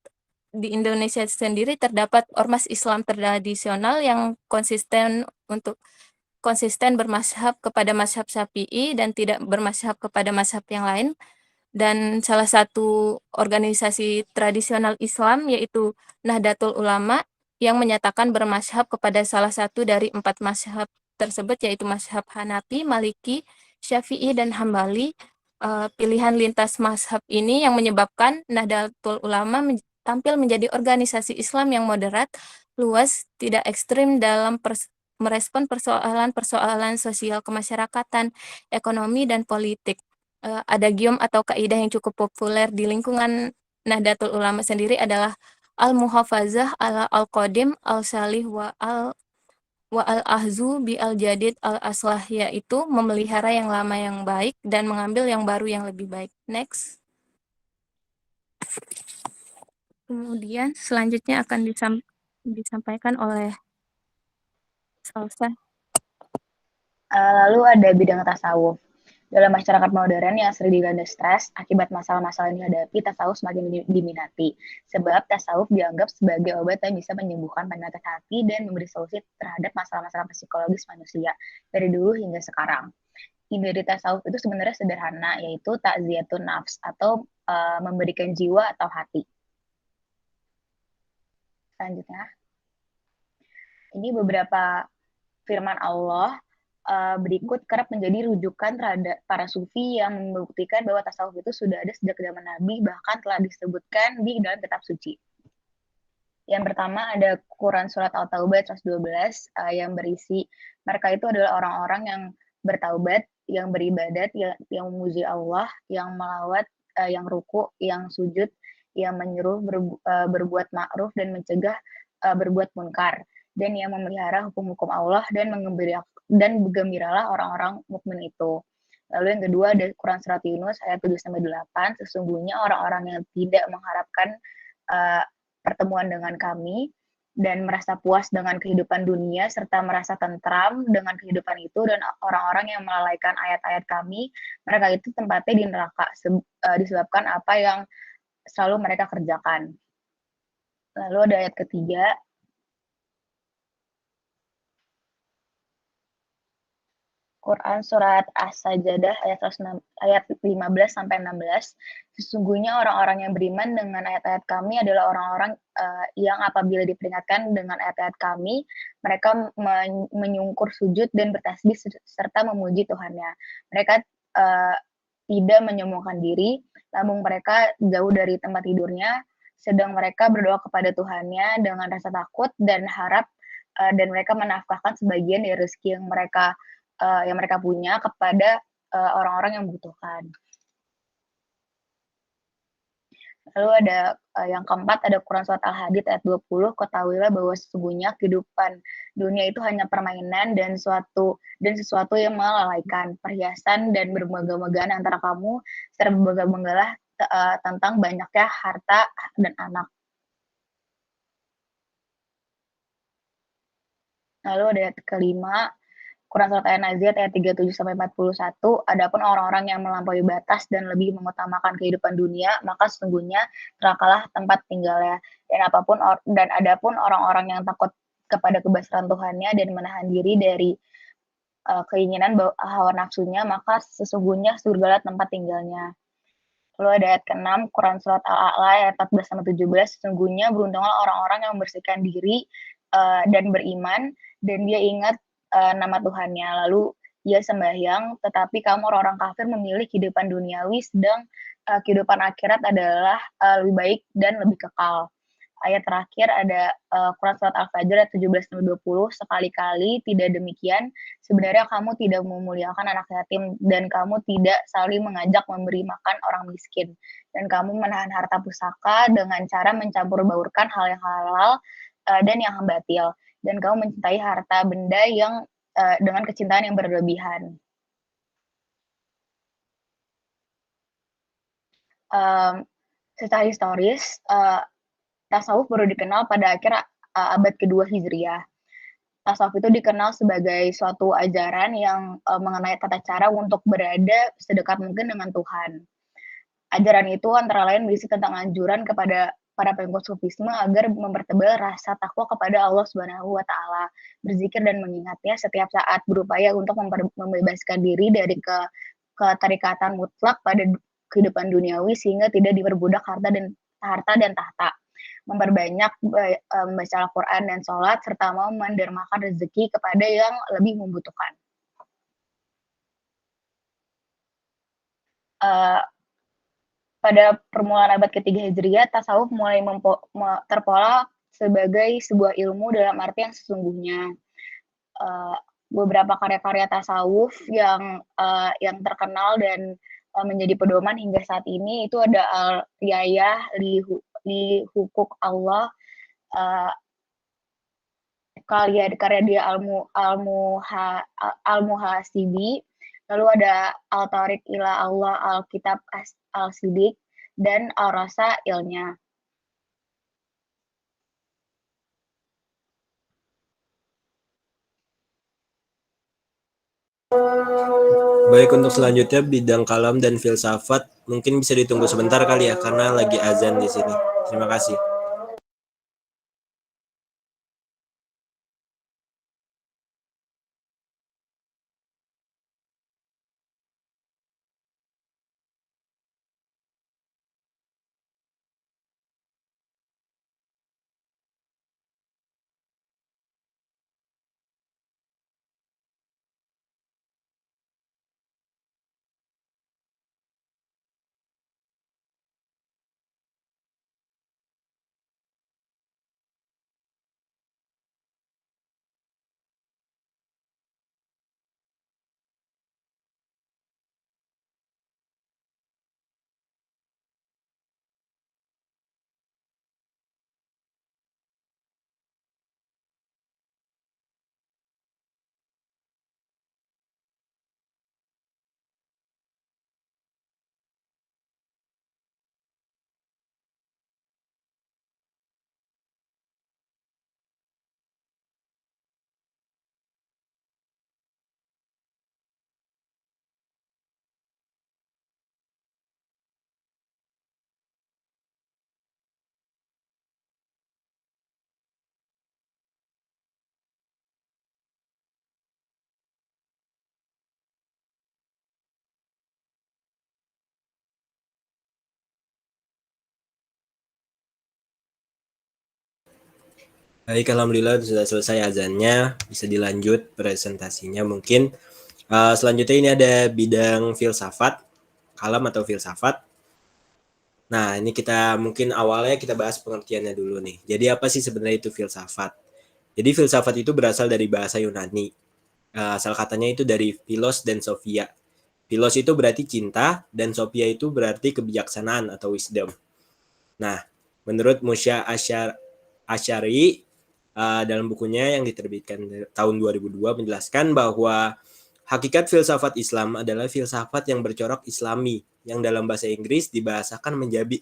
di Indonesia sendiri terdapat ormas Islam tradisional yang konsisten bermazhab kepada mazhab Syafi'i dan tidak bermazhab kepada mazhab yang lain. Dan salah satu organisasi tradisional Islam yaitu Nahdlatul Ulama yang menyatakan bermazhab kepada salah satu dari 4 mazhab tersebut, yaitu mazhab Hanafi, Maliki, Syafi'i, dan Hambali. Pilihan lintas mazhab ini yang menyebabkan Nahdlatul Ulama tampil menjadi organisasi Islam yang moderat, luas, tidak ekstrim dalam merespon persoalan sosial kemasyarakatan, ekonomi, dan politik. Ada gium atau kaidah yang cukup populer di lingkungan Nahdlatul Ulama sendiri adalah al-muhafazah ala al-qadim al-salih wa al-ahzu bi al-jadid al-aslah, yaitu memelihara yang lama yang baik dan mengambil yang baru yang lebih baik. Next. Kemudian selanjutnya akan disampaikan oleh Salsa. Lalu ada bidang tasawuf. Dalam masyarakat modern yang sering dilanda stres akibat masalah-masalah yang dihadapi, tasawuf semakin diminati. Sebab tasawuf dianggap sebagai obat yang bisa menyembuhkan penyakit hati dan memberi solusi terhadap masalah-masalah psikologis manusia dari dulu hingga sekarang. Ide dari tasawuf itu sebenarnya sederhana, yaitu takziyatun nafs atau memberikan jiwa atau hati. Selanjutnya, ini beberapa firman Allah berikut kerap menjadi rujukan terhadap para sufi yang membuktikan bahwa tasawuf itu sudah ada sejak zaman Nabi, bahkan telah disebutkan di dalam kitab suci. Yang pertama ada Quran Surat Al-Taubah 112 yang berisi, mereka itu adalah orang-orang yang bertaubat, yang beribadat, yang memuji Allah, yang melawat, yang ruku, yang sujud, yang menyuruh berbuat ma'ruf dan mencegah berbuat munkar, dan yang memelihara hukum-hukum Allah dan bergembiralah orang-orang mukmin itu. Lalu yang kedua ada Quran Surat Yunus ayat 7-8, sesungguhnya orang-orang yang tidak mengharapkan pertemuan dengan kami dan merasa puas dengan kehidupan dunia serta merasa tentram dengan kehidupan itu, dan orang-orang yang melalaikan ayat-ayat kami, mereka itu tempatnya di neraka disebabkan apa yang selalu mereka kerjakan. Lalu ada ayat ketiga, Quran surat As-Sajdah ayat 15 sampai 16. Sesungguhnya orang-orang yang beriman dengan ayat-ayat kami adalah orang-orang yang apabila diperingatkan dengan ayat-ayat kami, mereka menyungkur sujud dan bertasbih serta memuji Tuhannya. Mereka tidak menyombongkan diri, namun mereka jauh dari tempat tidurnya, sedang mereka berdoa kepada Tuhannya dengan rasa takut dan harap, dan mereka menafkahkan sebagian dari rezeki yang mereka punya kepada orang-orang yang membutuhkan. Lalu ada yang keempat, ada Quran surat Al-Hadid ayat 20, ketahuilah bahwa sesungguhnya kehidupan dunia itu hanya permainan dan sesuatu yang melalaikan, perhiasan dan bermegah-megahan antara kamu, serta berbangga-banggalah tentang banyaknya harta dan anak. Lalu ada ayat kelima, Quran surat An-Nazi'at ayat 37 sampai 41, adapun orang-orang yang melampaui batas dan lebih mengutamakan kehidupan dunia, maka sesungguhnya nerakalah tempat tinggalnya. Dan adapun orang-orang yang takut kepada kebesaran Tuhannya dan menahan diri dari keinginan hawa nafsunya, maka sesungguhnya surgalah tempat tinggalnya. Lalu ada ayat ke-6, Quran surat Al-A'la ayat 14 sampai 17, sesungguhnya beruntunglah orang-orang yang membersihkan diri dan beriman, dan dia ingat nama Tuhannya, lalu ia sembahyang, tetapi kamu orang-orang kafir memilih kehidupan duniawi, sedang kehidupan akhirat adalah lebih baik dan lebih kekal. Ayat terakhir ada Quran surat Al-Fajr ayat 17-20, sekali-kali tidak demikian, sebenarnya kamu tidak memuliakan anak yatim, dan kamu tidak saling mengajak memberi makan orang miskin, dan kamu menahan harta pusaka dengan cara mencampur baurkan hal yang halal dan yang batil, dan kamu mencintai harta benda yang dengan kecintaan yang berlebihan. Secara historis, tasawuf baru dikenal pada akhir abad kedua Hijriah. Tasawuf itu dikenal sebagai suatu ajaran yang mengenai tata cara untuk berada sedekat mungkin dengan Tuhan. Ajaran itu antara lain berisi tentang anjuran kepada para pengikut sufisme agar mempertebal rasa takwa kepada Allah Subhanahu wa Ta'ala, berzikir dan mengingatnya setiap saat, berupaya untuk membebaskan diri dari keterikatan mutlak pada kehidupan duniawi sehingga tidak diperbudak harta dan tahta, memperbanyak membaca Al-Quran dan sholat, serta mau mendermakan rezeki kepada yang lebih membutuhkan. Pada permulaan abad ketiga Hijriah, tasawuf mulai terpola sebagai sebuah ilmu dalam arti yang sesungguhnya. Beberapa karya-karya tasawuf yang terkenal dan menjadi pedoman hingga saat ini itu ada Al-Riayah li Hukuk Allah, karya dia Al-Muhasibi, lalu ada Al-Tariq ila Allah, Al-Kitab Al-Sidik, dan Al-Rasailnya. Baik, untuk selanjutnya bidang kalam dan filsafat mungkin bisa ditunggu sebentar kali ya karena lagi azan di sini. Terima kasih. Baik, alhamdulillah sudah selesai azannya, bisa dilanjut presentasinya mungkin. Selanjutnya ini ada bidang filsafat, kalam atau filsafat. Nah, ini kita mungkin awalnya kita bahas pengertiannya dulu nih. Jadi apa sih sebenarnya itu filsafat? Jadi filsafat itu berasal dari bahasa Yunani. Asal katanya itu dari philos dan sophia. Philos itu berarti cinta dan sophia itu berarti kebijaksanaan atau wisdom. Nah, menurut Musya Asy'ari dalam bukunya yang diterbitkan tahun 2002 menjelaskan bahwa hakikat filsafat Islam adalah filsafat yang bercorak Islami, yang dalam bahasa Inggris dibahasakan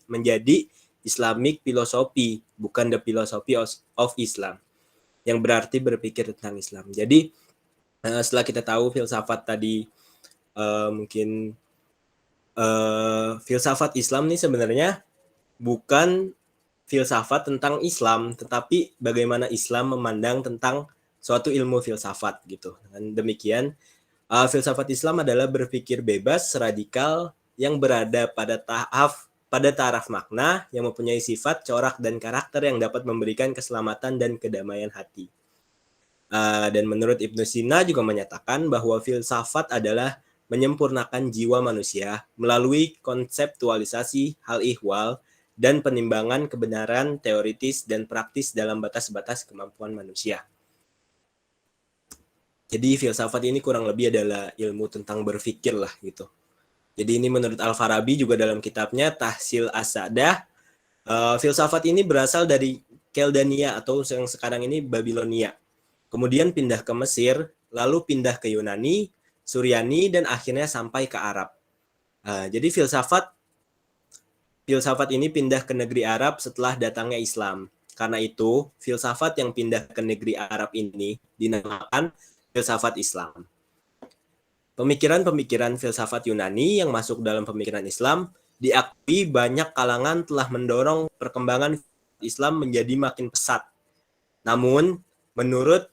menjadi Islamic philosophy, bukan the philosophy of Islam, yang berarti berpikir tentang Islam. Jadi setelah kita tahu filsafat tadi, mungkin filsafat Islam ini sebenarnya bukan filsafat tentang Islam, tetapi bagaimana Islam memandang tentang suatu ilmu filsafat gitu. Dan demikian, filsafat Islam adalah berpikir bebas, radikal, yang berada pada taraf makna, yang mempunyai sifat, corak, dan karakter yang dapat memberikan keselamatan dan kedamaian hati. Dan menurut Ibnu Sina juga menyatakan bahwa filsafat adalah menyempurnakan jiwa manusia melalui konseptualisasi hal ihwal dan penimbangan kebenaran teoritis dan praktis dalam batas-batas kemampuan manusia. Jadi filsafat ini kurang lebih adalah ilmu tentang berpikir lah gitu. Jadi ini menurut Al-Farabi juga dalam kitabnya Tahsil As-Sa'dah, filsafat ini berasal dari Keldania atau yang sekarang ini Babilonia. Kemudian pindah ke Mesir, lalu pindah ke Yunani, Suryani, dan akhirnya sampai ke Arab. Jadi filsafat ini pindah ke negeri Arab setelah datangnya Islam. Karena itu, filsafat yang pindah ke negeri Arab ini dinamakan filsafat Islam. Pemikiran-pemikiran filsafat Yunani yang masuk dalam pemikiran Islam diakui banyak kalangan telah mendorong perkembangan Islam menjadi makin pesat. Namun, menurut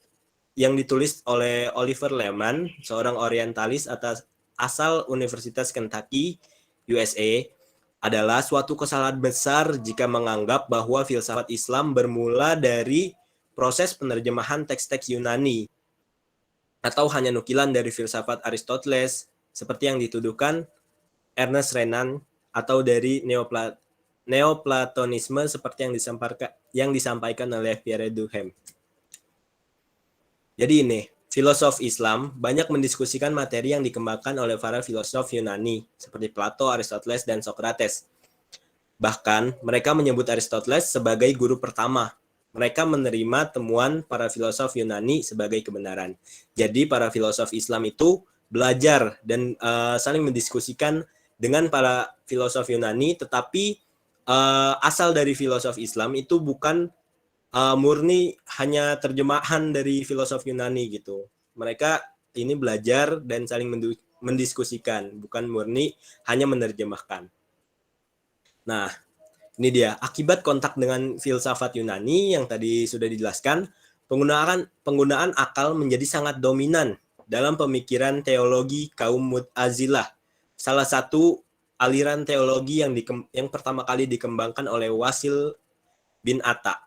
yang ditulis oleh Oliver Leman, seorang orientalis asal Universitas Kentucky, USA, adalah suatu kesalahan besar jika menganggap bahwa filsafat Islam bermula dari proses penerjemahan teks-teks Yunani atau hanya nukilan dari filsafat Aristoteles seperti yang dituduhkan Ernest Renan, atau dari Neoplatonisme seperti yang disampaikan oleh Pierre Durkheim. Jadi ini, filosof Islam banyak mendiskusikan materi yang dikembangkan oleh para filosof Yunani seperti Plato, Aristoteles, dan Socrates. Bahkan, mereka menyebut Aristoteles sebagai guru pertama. Mereka menerima temuan para filosof Yunani sebagai kebenaran. Jadi, para filosof Islam itu belajar dan saling mendiskusikan dengan para filosof Yunani, tetapi asal dari filosof Islam itu bukan murni hanya terjemahan dari filosof Yunani gitu. Mereka ini belajar dan saling mendiskusikan, bukan murni hanya menerjemahkan. Nah, ini dia akibat kontak dengan filsafat Yunani yang tadi sudah dijelaskan, penggunaan akal menjadi sangat dominan dalam pemikiran teologi kaum Mu'tazilah. Salah satu aliran teologi yang pertama kali dikembangkan oleh Wasil bin Atta,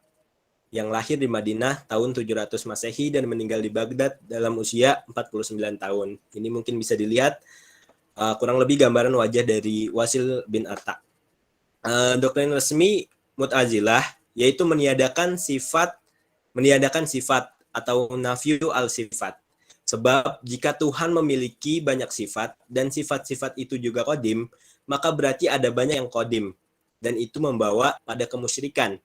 yang lahir di Madinah tahun 700 Masehi dan meninggal di Baghdad dalam usia 49 tahun. Ini mungkin bisa dilihat kurang lebih gambaran wajah dari Wasil bin Atta. Doktrin resmi Mu'tazilah yaitu meniadakan sifat atau nafyu al-sifat. Sebab jika Tuhan memiliki banyak sifat dan sifat-sifat itu juga qadim, maka berarti ada banyak yang qadim, dan itu membawa pada kemusyrikan.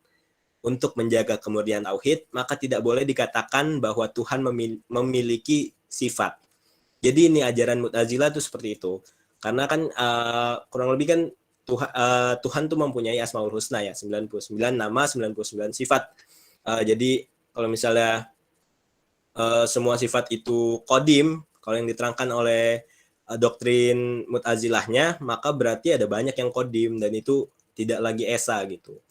Untuk menjaga kemurnian tauhid, maka tidak boleh dikatakan bahwa Tuhan memiliki sifat. Jadi ini ajaran Mu'tazilah itu seperti itu. Karena kan kurang lebih kan Tuhan tuh mempunyai Asmaul Husna ya, 99 nama, 99 sifat. Jadi kalau misalnya semua sifat itu qadim, kalau yang diterangkan oleh doktrin Mu'tazilahnya, maka berarti ada banyak yang qadim dan itu tidak lagi esa gitu.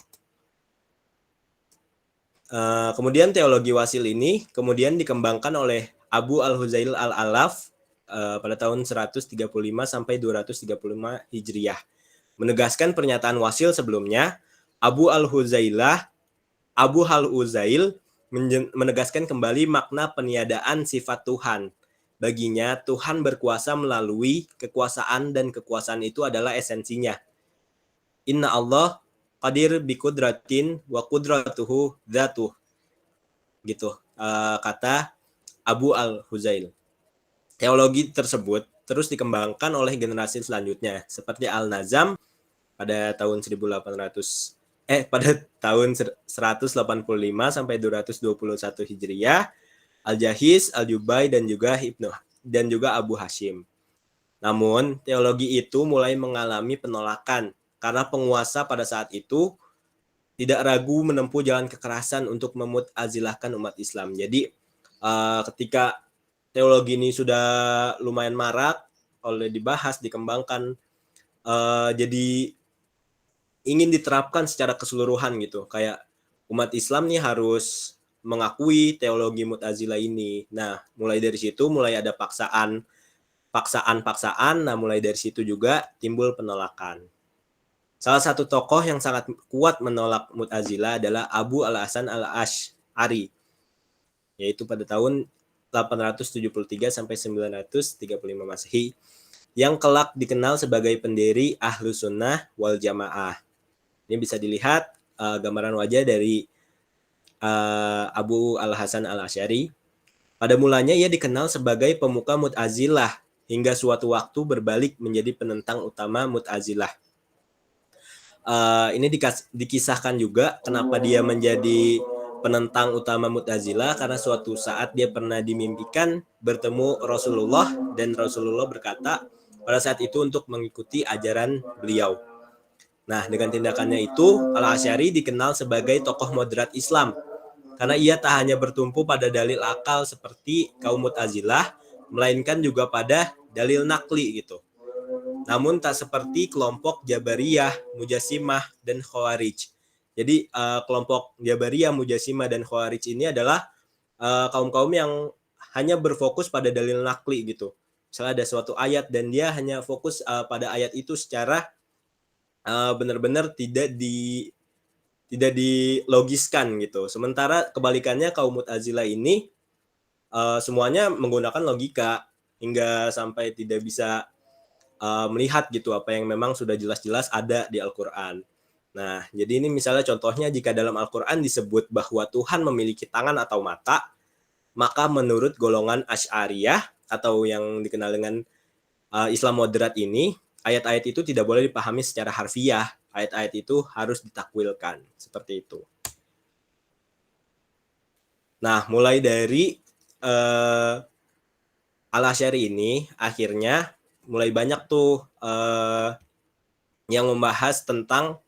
Kemudian teologi Wasil ini kemudian dikembangkan oleh Abu Al-Huzail Al-Alaf pada tahun 135 sampai 235 Hijriah. Menegaskan pernyataan Wasil sebelumnya, Abu Al-Huzail menegaskan kembali makna peniadaan sifat Tuhan. Baginya, Tuhan berkuasa melalui kekuasaan dan kekuasaan itu adalah esensinya. Inna Allah qadir biqudratin wa qudratuhu dzatuh. Gitu, kata Abu Al-Huzail. Teologi tersebut terus dikembangkan oleh generasi selanjutnya, seperti Al-Nazam pada tahun 185 sampai 221 Hijriah, Al-Jahiz, Al-Jubai dan juga Abu Hashim. Namun, teologi itu mulai mengalami penolakan karena penguasa pada saat itu tidak ragu menempuh jalan kekerasan untuk memutazilahkan umat Islam. Jadi, ketika teologi ini sudah lumayan marak, oleh dibahas, dikembangkan, jadi ingin diterapkan secara keseluruhan gitu. Kayak umat Islam nih harus mengakui teologi Mu'tazilah ini. Nah, mulai dari situ mulai ada paksaan. Nah mulai dari situ juga timbul penolakan. Salah satu tokoh yang sangat kuat menolak Mu'tazilah adalah Abu Al-Hasan Al-Asy'ari, yaitu pada tahun 873 sampai 935 Masehi, yang kelak dikenal sebagai pendiri Ahlus Sunnah wal Jamaah. Ini bisa dilihat gambaran wajah dari Abu Al-Hasan Al-Asy'ari. Pada mulanya ia dikenal sebagai pemuka Mu'tazilah hingga suatu waktu berbalik menjadi penentang utama Mu'tazilah. Ini dikisahkan juga kenapa dia menjadi penentang utama Mu'tazilah, karena suatu saat dia pernah dimimpikan bertemu Rasulullah dan Rasulullah berkata pada saat itu untuk mengikuti ajaran beliau. Nah, dengan tindakannya itu, Al-Asy'ari dikenal sebagai tokoh moderat Islam karena ia tak hanya bertumpu pada dalil akal seperti kaum Mu'tazilah, melainkan juga pada dalil nakli gitu. Namun tak seperti kelompok Jabariyah, Mujassimah, dan Khawarij. Jadi kelompok Jabariyah, Mujassimah, dan Khawarij ini adalah kaum-kaum yang hanya berfokus pada dalil nakli gitu. Misalnya ada suatu ayat dan dia hanya fokus pada ayat itu secara benar-benar tidak dilogiskan gitu. Sementara kebalikannya kaum Mu'tazilah ini semuanya menggunakan logika hingga sampai tidak bisa melihat gitu apa yang memang sudah jelas-jelas ada di Al-Qur'an. Nah, jadi ini misalnya contohnya jika dalam Al-Qur'an disebut bahwa Tuhan memiliki tangan atau mata, maka menurut golongan Asy'ariyah atau yang dikenal dengan Islam moderat ini, ayat-ayat itu tidak boleh dipahami secara harfiah. Ayat-ayat itu harus ditakwilkan, seperti itu. Nah, mulai dari Al-Asy'ari ini, akhirnya mulai banyak tuh yang membahas tentang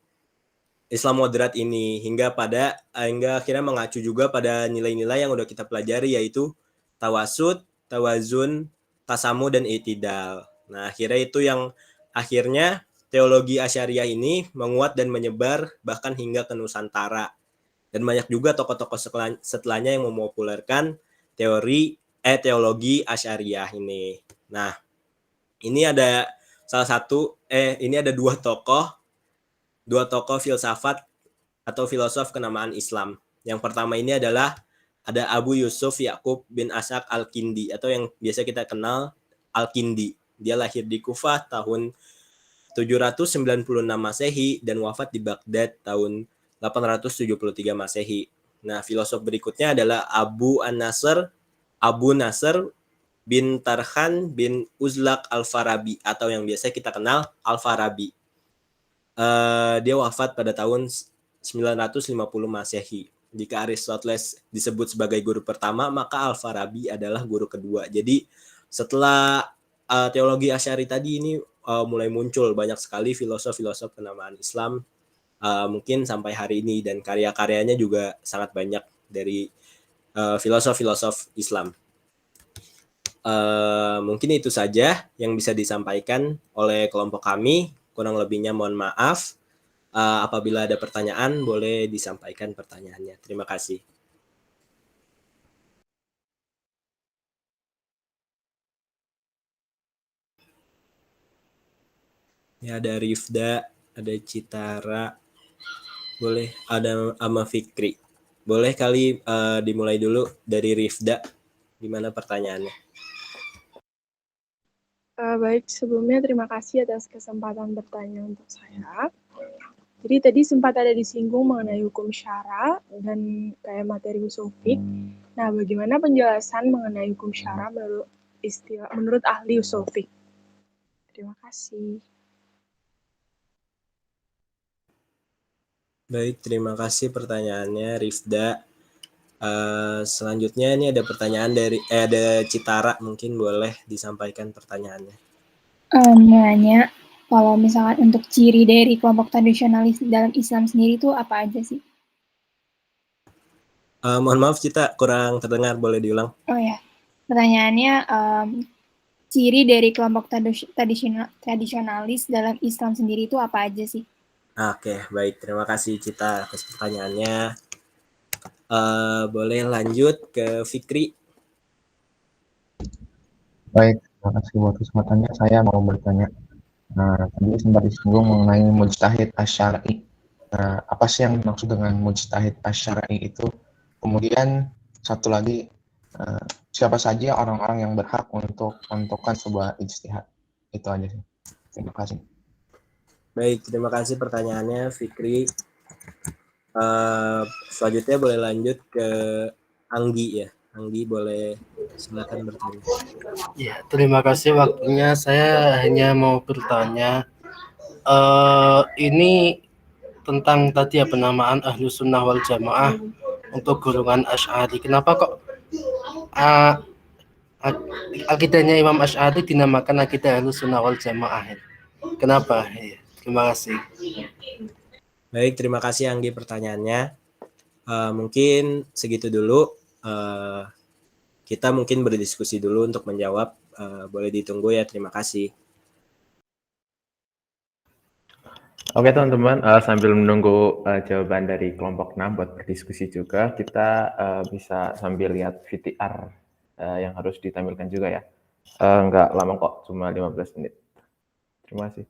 Islam moderat ini, hingga akhirnya mengacu juga pada nilai-nilai yang udah kita pelajari, yaitu tawasud, tawazun, tasamu, dan i'tidal. Nah, akhirnya itu yang akhirnya teologi Asy'ariyah ini menguat dan menyebar bahkan hingga ke Nusantara. Dan banyak juga tokoh-tokoh setelahnya yang mempopulerkan teologi Asy'ariyah ini. Nah, ini ada dua tokoh filsafat atau filosof kenamaan Islam. Yang pertama ini adalah ada Abu Yusuf Ya'qub bin Ash'ab Al-Kindi atau yang biasa kita kenal Al-Kindi. Dia lahir di Kufah tahun 796 Masehi dan wafat di Baghdad tahun 873 Masehi. Nah, filosof berikutnya adalah Abu Nasr bin Tarkhan bin Uzlaq Al-Farabi atau yang biasa kita kenal Al-Farabi. Dia wafat pada tahun 950 Masehi. Jika Aristoteles disebut sebagai guru pertama, maka Al-Farabi adalah guru kedua. Jadi setelah teologi Asy'ari tadi ini mulai muncul banyak sekali filosof-filosof kenamaan Islam mungkin sampai hari ini, dan karya-karyanya juga sangat banyak dari filosof-filosof Islam. Mungkin itu saja yang bisa disampaikan oleh kelompok kami. Kurang lebihnya mohon maaf. Apabila ada pertanyaan, boleh disampaikan pertanyaannya. Terima kasih. Ya, ada Rifda, ada Citara, boleh ada Ama Fikri. Boleh kali dimulai dulu dari Rifda. Gimana pertanyaannya? Baik, sebelumnya terima kasih atas kesempatan bertanya untuk saya. Jadi tadi sempat ada disinggung mengenai hukum syara dan kayak materi usul fiqh. Nah, bagaimana penjelasan mengenai hukum syara menurut ahli usul fiqh? Terima kasih. Baik, terima kasih pertanyaannya Rifda. Selanjutnya ini ada pertanyaan dari ada Citara, mungkin boleh disampaikan pertanyaannya. Nanya, kalau misalkan untuk ciri dari kelompok tradisionalis dalam Islam sendiri itu apa aja sih? Mohon maaf Cita, kurang terdengar, boleh diulang? Oh ya, pertanyaannya ciri dari kelompok tradisionalis dalam Islam sendiri itu apa aja sih? Oke, baik, terima kasih Cita atas pertanyaannya. Boleh lanjut ke Fikri. Baik, terima kasih buat kesempatannya. Saya mau bertanya. Tadi sempat disinggung mengenai mujtahid asy-syar'i. Apa sih yang dimaksud dengan mujtahid asy-syar'i itu? Kemudian satu lagi, siapa saja orang-orang yang berhak untuk menentukan sebuah ijtihad? Itu aja sih. Terima kasih. Baik, terima kasih pertanyaannya Fikri. Selanjutnya boleh lanjut ke Anggi ya. Anggi boleh silakan bertanya. Ya, terima kasih waktunya. Saya hanya mau bertanya, ini tentang tadi ya penamaan Ahlus Sunnah wal Jamaah untuk golongan Asy'ari. Kenapa kok akidahnya Imam Asy'ari dinamakan akidah Ahlus Sunnah wal Jamaah? Kenapa? Ya, terima kasih. Baik, terima kasih Anggi pertanyaannya. Mungkin segitu dulu. Kita mungkin berdiskusi dulu untuk menjawab. Boleh ditunggu ya, terima kasih. Oke teman-teman, sambil menunggu jawaban dari kelompok 6 buat berdiskusi juga, kita bisa sambil lihat VTR yang harus ditampilkan juga ya. Nggak lama kok, cuma 15 menit. Terima kasih.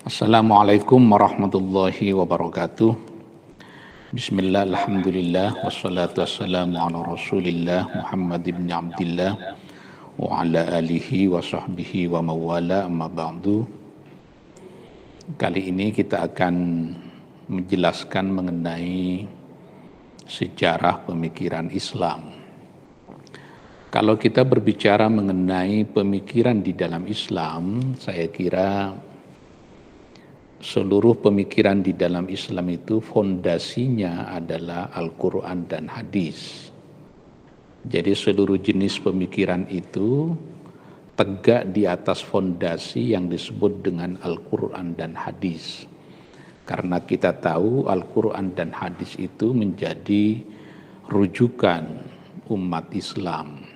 Assalamualaikum warahmatullahi wabarakatuh. Bismillah, alhamdulillah, wassalatu wassalamu ala rasulillah Muhammad ibn Abdillah wa ala alihi wa sahbihi wa mawala amma ba'du. Kali ini kita akan menjelaskan mengenai sejarah pemikiran Islam. Kalau kita berbicara mengenai pemikiran di dalam Islam, saya kira seluruh pemikiran di dalam Islam itu fondasinya adalah Al-Quran dan hadis. Jadi seluruh jenis pemikiran itu tegak di atas fondasi yang disebut dengan Al-Quran dan hadis. Karena kita tahu Al-Quran dan hadis itu menjadi rujukan umat Islam.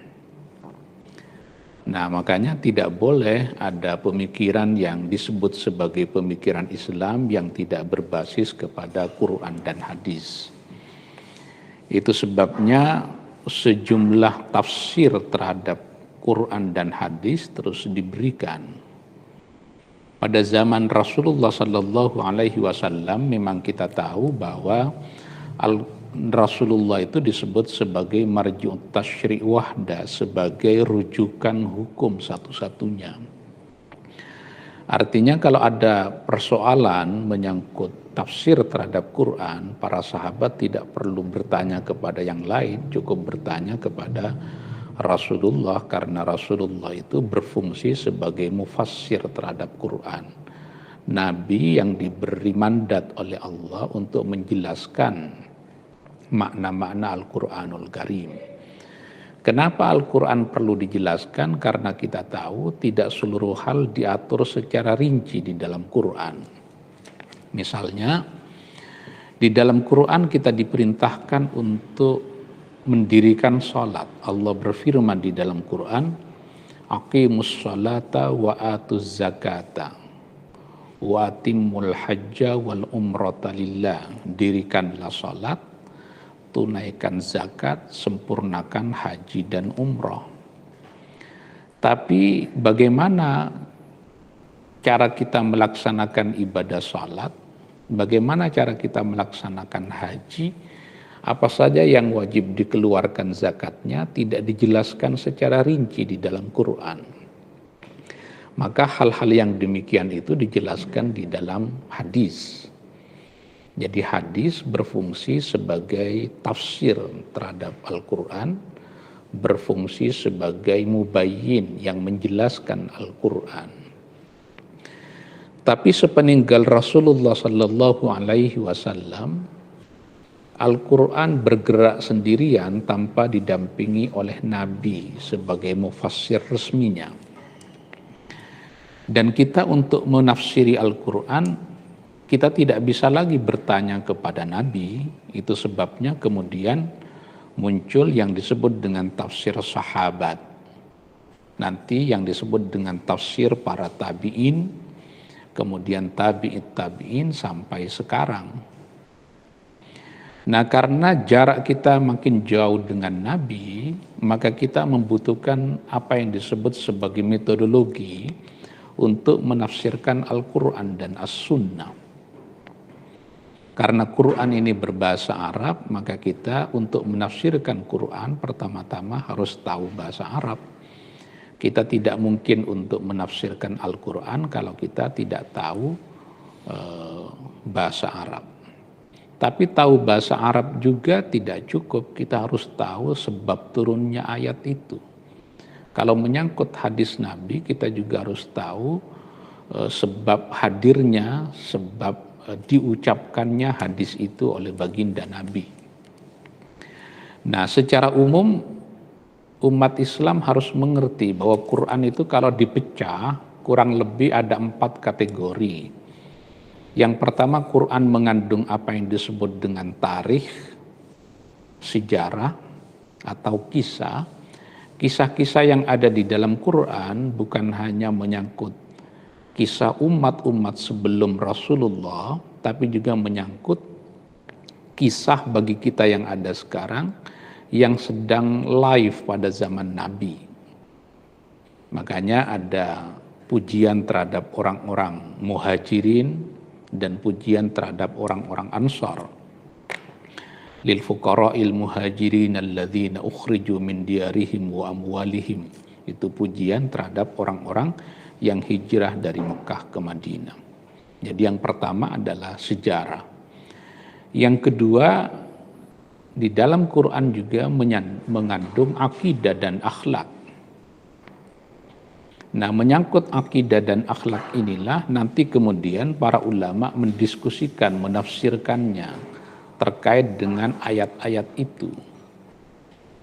Nah, makanya tidak boleh ada pemikiran yang disebut sebagai pemikiran Islam yang tidak berbasis kepada Quran dan hadis. Itu sebabnya sejumlah tafsir terhadap Quran dan hadis terus diberikan. Pada zaman Rasulullah Sallallahu Alaihi Wasallam memang kita tahu bahwa Rasulullah itu disebut sebagai marji'ut tasyri' wahda, sebagai rujukan hukum satu-satunya. Artinya kalau ada persoalan menyangkut tafsir terhadap Quran, para sahabat tidak perlu bertanya kepada yang lain, cukup bertanya kepada Rasulullah, karena Rasulullah itu berfungsi sebagai mufassir terhadap Quran. Nabi yang diberi mandat oleh Allah untuk menjelaskan makna-makna Al-Quranul Karim. Kenapa Al-Quran perlu dijelaskan? Karena kita tahu tidak seluruh hal diatur secara rinci di dalam Quran. Misalnya, di dalam Quran kita diperintahkan untuk mendirikan salat. Allah berfirman di dalam Quran, aqimus salata wa atuz zakata wa atimul hajja wal umrata lillah. Dirikanlah salat, tunaikan zakat, sempurnakan haji dan umrah. Tapi bagaimana cara kita melaksanakan ibadah salat? Bagaimana cara kita melaksanakan haji? Apa saja yang wajib dikeluarkan zakatnya tidak dijelaskan secara rinci di dalam Quran. Maka hal-hal yang demikian itu dijelaskan di dalam hadis. Jadi hadis berfungsi sebagai tafsir terhadap Al-Quran, berfungsi sebagai mubayyin yang menjelaskan Al-Quran. Tapi sepeninggal Rasulullah Sallallahu Alaihi Wasallam, Al-Quran bergerak sendirian tanpa didampingi oleh Nabi sebagai mufassir resminya. Dan kita untuk menafsiri Al-Quran, kita tidak bisa lagi bertanya kepada Nabi. Itu sebabnya kemudian muncul yang disebut dengan tafsir sahabat. Nanti yang disebut dengan tafsir para tabi'in, kemudian tabi'in sampai sekarang. Nah, karena jarak kita makin jauh dengan Nabi, maka kita membutuhkan apa yang disebut sebagai metodologi untuk menafsirkan Al-Quran dan As-Sunnah. Karena Quran ini berbahasa Arab, maka kita untuk menafsirkan Quran pertama-tama harus tahu bahasa Arab. Kita tidak mungkin untuk menafsirkan Al-Quran kalau kita tidak tahu bahasa Arab. Tapi tahu bahasa Arab juga tidak cukup, kita harus tahu sebab turunnya ayat itu. Kalau menyangkut hadis Nabi, kita juga harus tahu sebab hadirnya, sebab diucapkannya hadis itu oleh baginda Nabi. Nah, secara umum umat Islam harus mengerti bahwa Quran itu kalau dipecah kurang lebih ada 4 kategori. Yang pertama, Quran mengandung apa yang disebut dengan tarikh, sejarah atau kisah. Kisah-kisah yang ada di dalam Quran bukan hanya menyangkut kisah umat-umat sebelum Rasulullah, tapi juga menyangkut kisah bagi kita yang ada sekarang yang sedang live pada zaman Nabi. Makanya ada pujian terhadap orang-orang muhajirin dan pujian terhadap orang-orang Ansar. Lil fuqara'il muhajirin alladzina ukhriju min diyarihim wa amwalihim. Itu pujian terhadap orang-orang yang hijrah dari Mekah ke Madinah. Jadi yang pertama adalah sejarah. Yang kedua, di dalam Quran juga mengandung akidah dan akhlak. Nah, menyangkut akidah dan akhlak inilah nanti kemudian para ulama mendiskusikan, menafsirkannya terkait dengan ayat-ayat itu.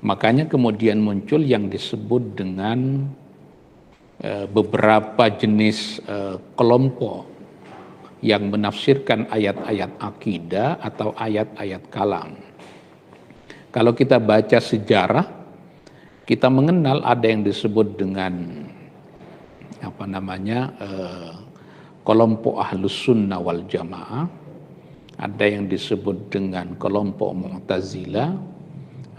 Makanya kemudian muncul yang disebut dengan beberapa jenis kelompok yang menafsirkan ayat-ayat akidah atau ayat-ayat kalam. Kalau kita baca sejarah, kita mengenal ada yang disebut dengan kelompok Ahlus Sunnah wal Jamaah, ada yang disebut dengan kelompok Mu'tazilah,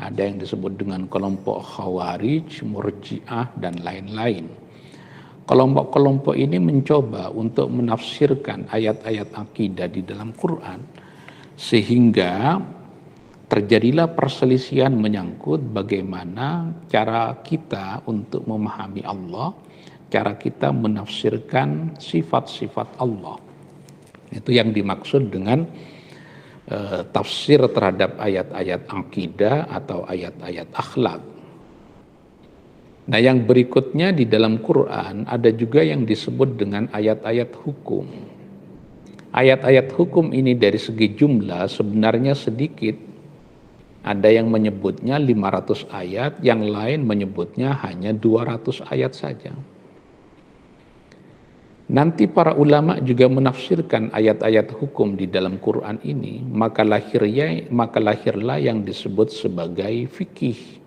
ada yang disebut dengan kelompok Khawarij, Murji'ah, dan lain-lain. Kelompok-kelompok ini mencoba untuk menafsirkan ayat-ayat akidah di dalam Quran, sehingga terjadilah perselisihan menyangkut bagaimana cara kita untuk memahami Allah, cara kita menafsirkan sifat-sifat Allah. Itu yang dimaksud dengan tafsir terhadap ayat-ayat akidah atau ayat-ayat akhlak. Nah, yang berikutnya di dalam Quran ada juga yang disebut dengan ayat-ayat hukum. Ayat-ayat hukum ini dari segi jumlah sebenarnya sedikit. Ada yang menyebutnya 500 ayat, yang lain menyebutnya hanya 200 ayat saja. Nanti para ulama juga menafsirkan ayat-ayat hukum di dalam Quran ini, maka lahirlah yang disebut sebagai fikih.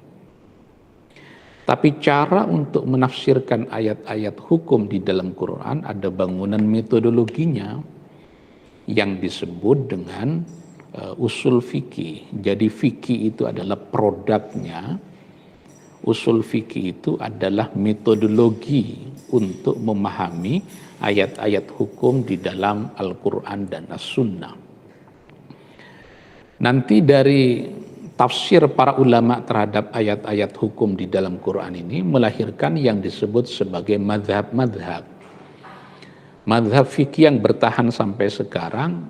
Tapi cara untuk menafsirkan ayat-ayat hukum di dalam Quran ada bangunan metodologinya yang disebut dengan usul fikih. Jadi fikih itu adalah produknya, usul fikih itu adalah metodologi untuk memahami ayat-ayat hukum di dalam Al-Quran dan As-Sunnah. Nanti dari tafsir para ulama terhadap ayat-ayat hukum di dalam Quran ini melahirkan yang disebut sebagai madhab-madhab. Madhab fikih yang bertahan sampai sekarang,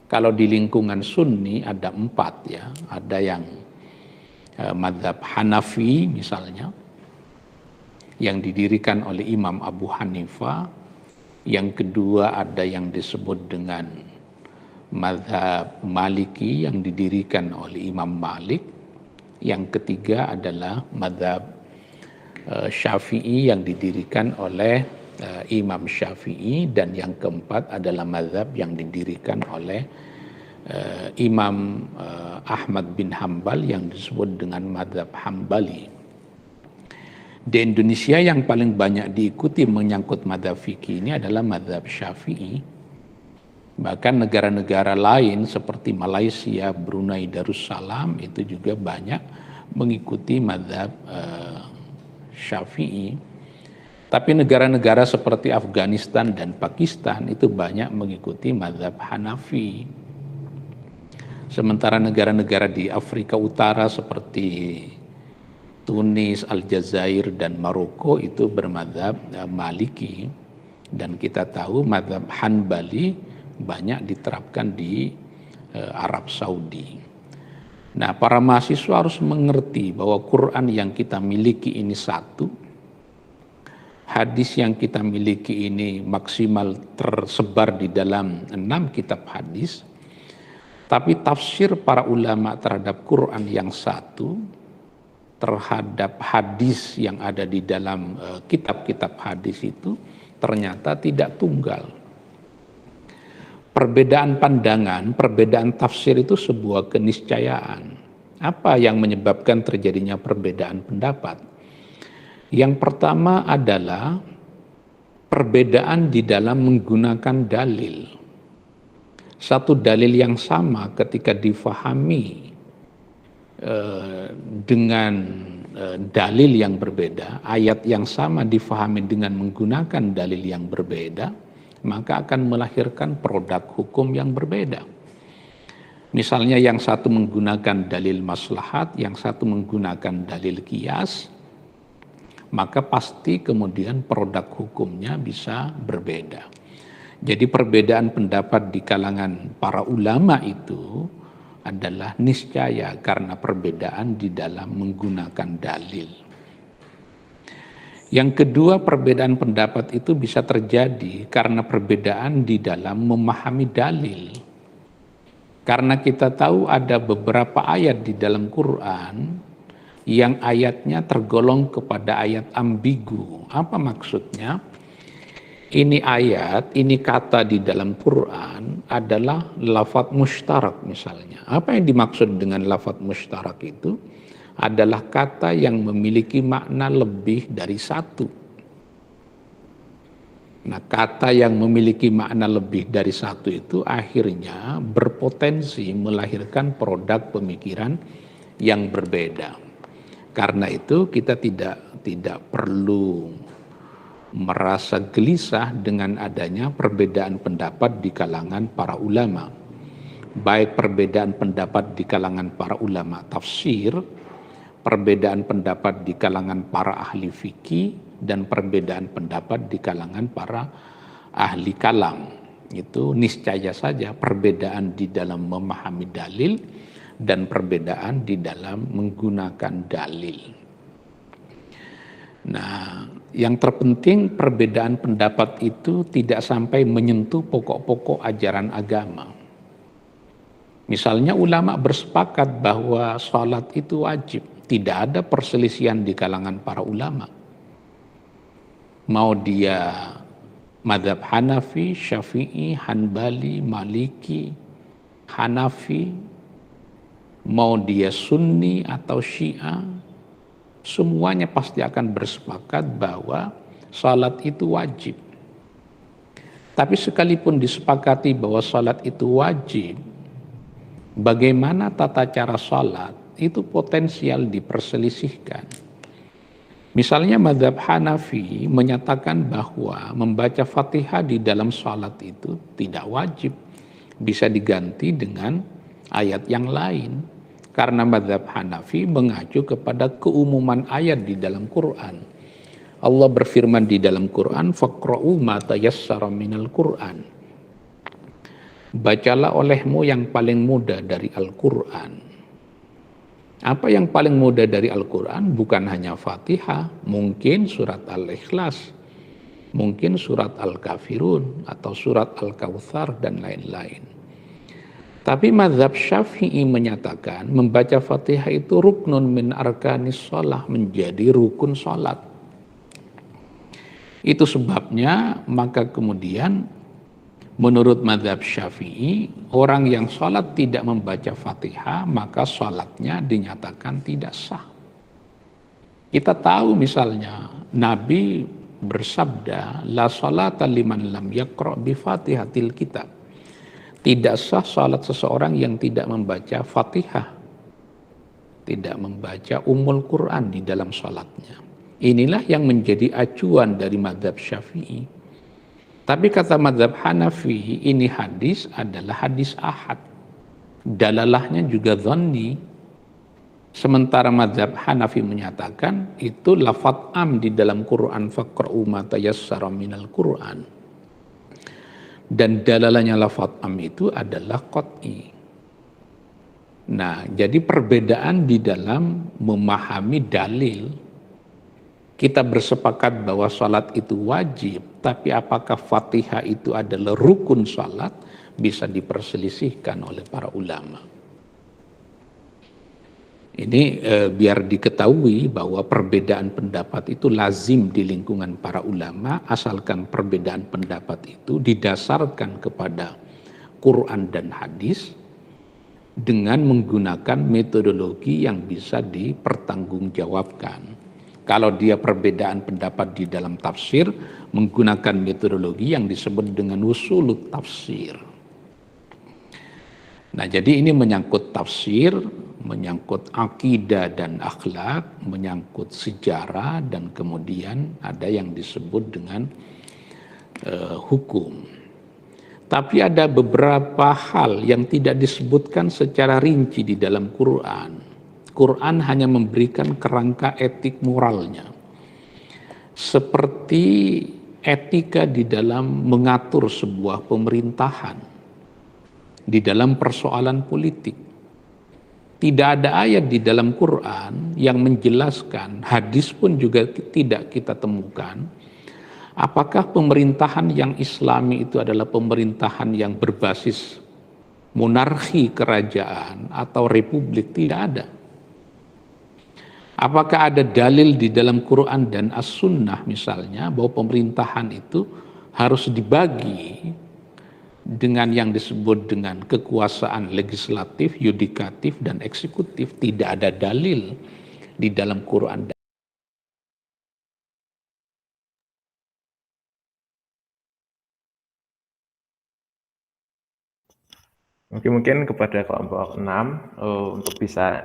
kalau di lingkungan Sunni ada 4 ya. Ada yang madhab Hanafi misalnya, yang didirikan oleh Imam Abu Hanifah. Yang kedua ada yang disebut dengan madhab Maliki yang didirikan oleh Imam Malik. Yang ketiga adalah madhab Syafi'i yang didirikan oleh Imam Syafi'i. Dan yang keempat adalah madhab yang didirikan oleh Imam Ahmad bin Hambal yang disebut dengan madhab Hambali. Di Indonesia yang paling banyak diikuti menyangkut madhab fikih ini adalah madhab Syafi'i. Bahkan negara-negara lain seperti Malaysia, Brunei, Darussalam itu juga banyak mengikuti madhab Syafi'i. Tapi negara-negara seperti Afghanistan dan Pakistan itu banyak mengikuti madhab Hanafi. Sementara negara-negara di Afrika Utara seperti Tunis, Aljazair, dan Maroko itu bermadhab Maliki. Dan kita tahu madhab Hanbali banyak diterapkan di Arab Saudi. Nah, para mahasiswa harus mengerti bahwa Quran yang kita miliki ini satu, hadis yang kita miliki ini maksimal tersebar di dalam 6 kitab hadis, tapi tafsir para ulama terhadap Quran yang satu, terhadap hadis yang ada di dalam kitab-kitab hadis itu ternyata tidak tunggal. Perbedaan pandangan, perbedaan tafsir itu sebuah keniscayaan. Apa yang menyebabkan terjadinya perbedaan pendapat? Yang pertama adalah perbedaan di dalam menggunakan dalil. Satu dalil yang sama ketika difahami dengan dalil yang berbeda, ayat yang sama difahami dengan menggunakan dalil yang berbeda, maka akan melahirkan produk hukum yang berbeda. Misalnya yang satu menggunakan dalil maslahat, yang satu menggunakan dalil qiyas, maka pasti kemudian produk hukumnya bisa berbeda. Jadi perbedaan pendapat di kalangan para ulama itu adalah niscaya karena perbedaan di dalam menggunakan dalil. Yang kedua, perbedaan pendapat itu bisa terjadi karena perbedaan di dalam memahami dalil. Karena kita tahu ada beberapa ayat di dalam Quran yang ayatnya tergolong kepada ayat ambigu. Apa maksudnya? Ini ayat, ini kata di dalam Quran adalah lafadz mustarak misalnya. Apa yang dimaksud dengan lafadz mustarak itu? Adalah kata yang memiliki makna lebih dari satu. Nah, kata yang memiliki makna lebih dari satu itu akhirnya berpotensi melahirkan produk pemikiran yang berbeda. Karena itu kita tidak perlu merasa gelisah dengan adanya perbedaan pendapat di kalangan para ulama. Baik perbedaan pendapat di kalangan para ulama tafsir, perbedaan pendapat di kalangan para ahli fikih, dan perbedaan pendapat di kalangan para ahli kalam. Itu niscaya saja perbedaan di dalam memahami dalil dan perbedaan di dalam menggunakan dalil. Nah, yang terpenting perbedaan pendapat itu tidak sampai menyentuh pokok-pokok ajaran agama. Misalnya ulama bersepakat bahwa sholat itu wajib. Tidak ada perselisihan di kalangan para ulama. Mau dia Madhab Hanafi, Syafi'i, Hanbali, Maliki, Hanafi, mau dia Sunni atau Syiah, semuanya pasti akan bersepakat bahwa salat itu wajib. Tapi sekalipun disepakati bahwa salat itu wajib, bagaimana tata cara salat itu potensial diperselisihkan. Misalnya mazhab Hanafi menyatakan bahwa membaca Fatihah di dalam salat itu tidak wajib, bisa diganti dengan ayat yang lain. Karena mazhab Hanafi mengacu kepada keumuman ayat di dalam Quran. Allah berfirman di dalam Quran, faqra'u ma tayassara minal Quran. Bacalah olehmu yang paling mudah dari Al-Quran. Apa yang paling mudah dari Al-Quran? Bukan hanya Fatihah, mungkin surat Al-Ikhlas, mungkin surat Al-Kafirun, atau surat Al-Kautsar, dan lain-lain. Tapi mazhab Syafi'i menyatakan membaca Fatihah itu ruknun min arkanis shalah, menjadi rukun salat. Itu sebabnya maka kemudian menurut mazhab Syafi'i, orang yang sholat tidak membaca Fatihah, maka sholatnya dinyatakan tidak sah. Kita tahu misalnya, Nabi bersabda, la sholata liman lam yaqra' bi Fatihatil kitab. Tidak sah sholat seseorang yang tidak membaca Fatihah, tidak membaca Ummul Quran di dalam sholatnya. Inilah yang menjadi acuan dari mazhab Syafi'i. Tapi kata mazhab Hanafi, ini hadis adalah hadis ahad. Dalalahnya juga dhanni. Sementara mazhab Hanafi menyatakan itu lafadz am di dalam Quran, faqra'u ma tayassara minal Quran. Dan dalalahnya lafadz am itu adalah qat'i. Nah, jadi perbedaan di dalam memahami dalil. Kita bersepakat bahwa salat itu wajib, tapi apakah Fatihah itu adalah rukun salat, bisa diperselisihkan oleh para ulama. Ini biar diketahui bahwa perbedaan pendapat itu lazim di lingkungan para ulama, asalkan perbedaan pendapat itu didasarkan kepada Quran dan hadis dengan menggunakan metodologi yang bisa dipertanggungjawabkan. Kalau dia perbedaan pendapat di dalam tafsir, menggunakan metodologi yang disebut dengan usulut tafsir. Nah, jadi ini menyangkut tafsir, menyangkut akidah dan akhlak, menyangkut sejarah, dan kemudian ada yang disebut dengan hukum. Tapi ada beberapa hal yang tidak disebutkan secara rinci di dalam Quran. Quran hanya memberikan kerangka etik moralnya. Seperti etika di dalam mengatur sebuah pemerintahan, di dalam persoalan politik. Tidak ada ayat di dalam Quran yang menjelaskan, hadis pun juga tidak kita temukan, apakah pemerintahan yang Islami itu adalah pemerintahan yang berbasis monarki kerajaan atau republik. Tidak ada. Apakah ada dalil di dalam Quran dan As-Sunnah misalnya bahwa pemerintahan itu harus dibagi dengan yang disebut dengan kekuasaan legislatif, yudikatif, dan eksekutif? Tidak ada dalil di dalam Quran. Mungkin kepada kelompok 6 untuk bisa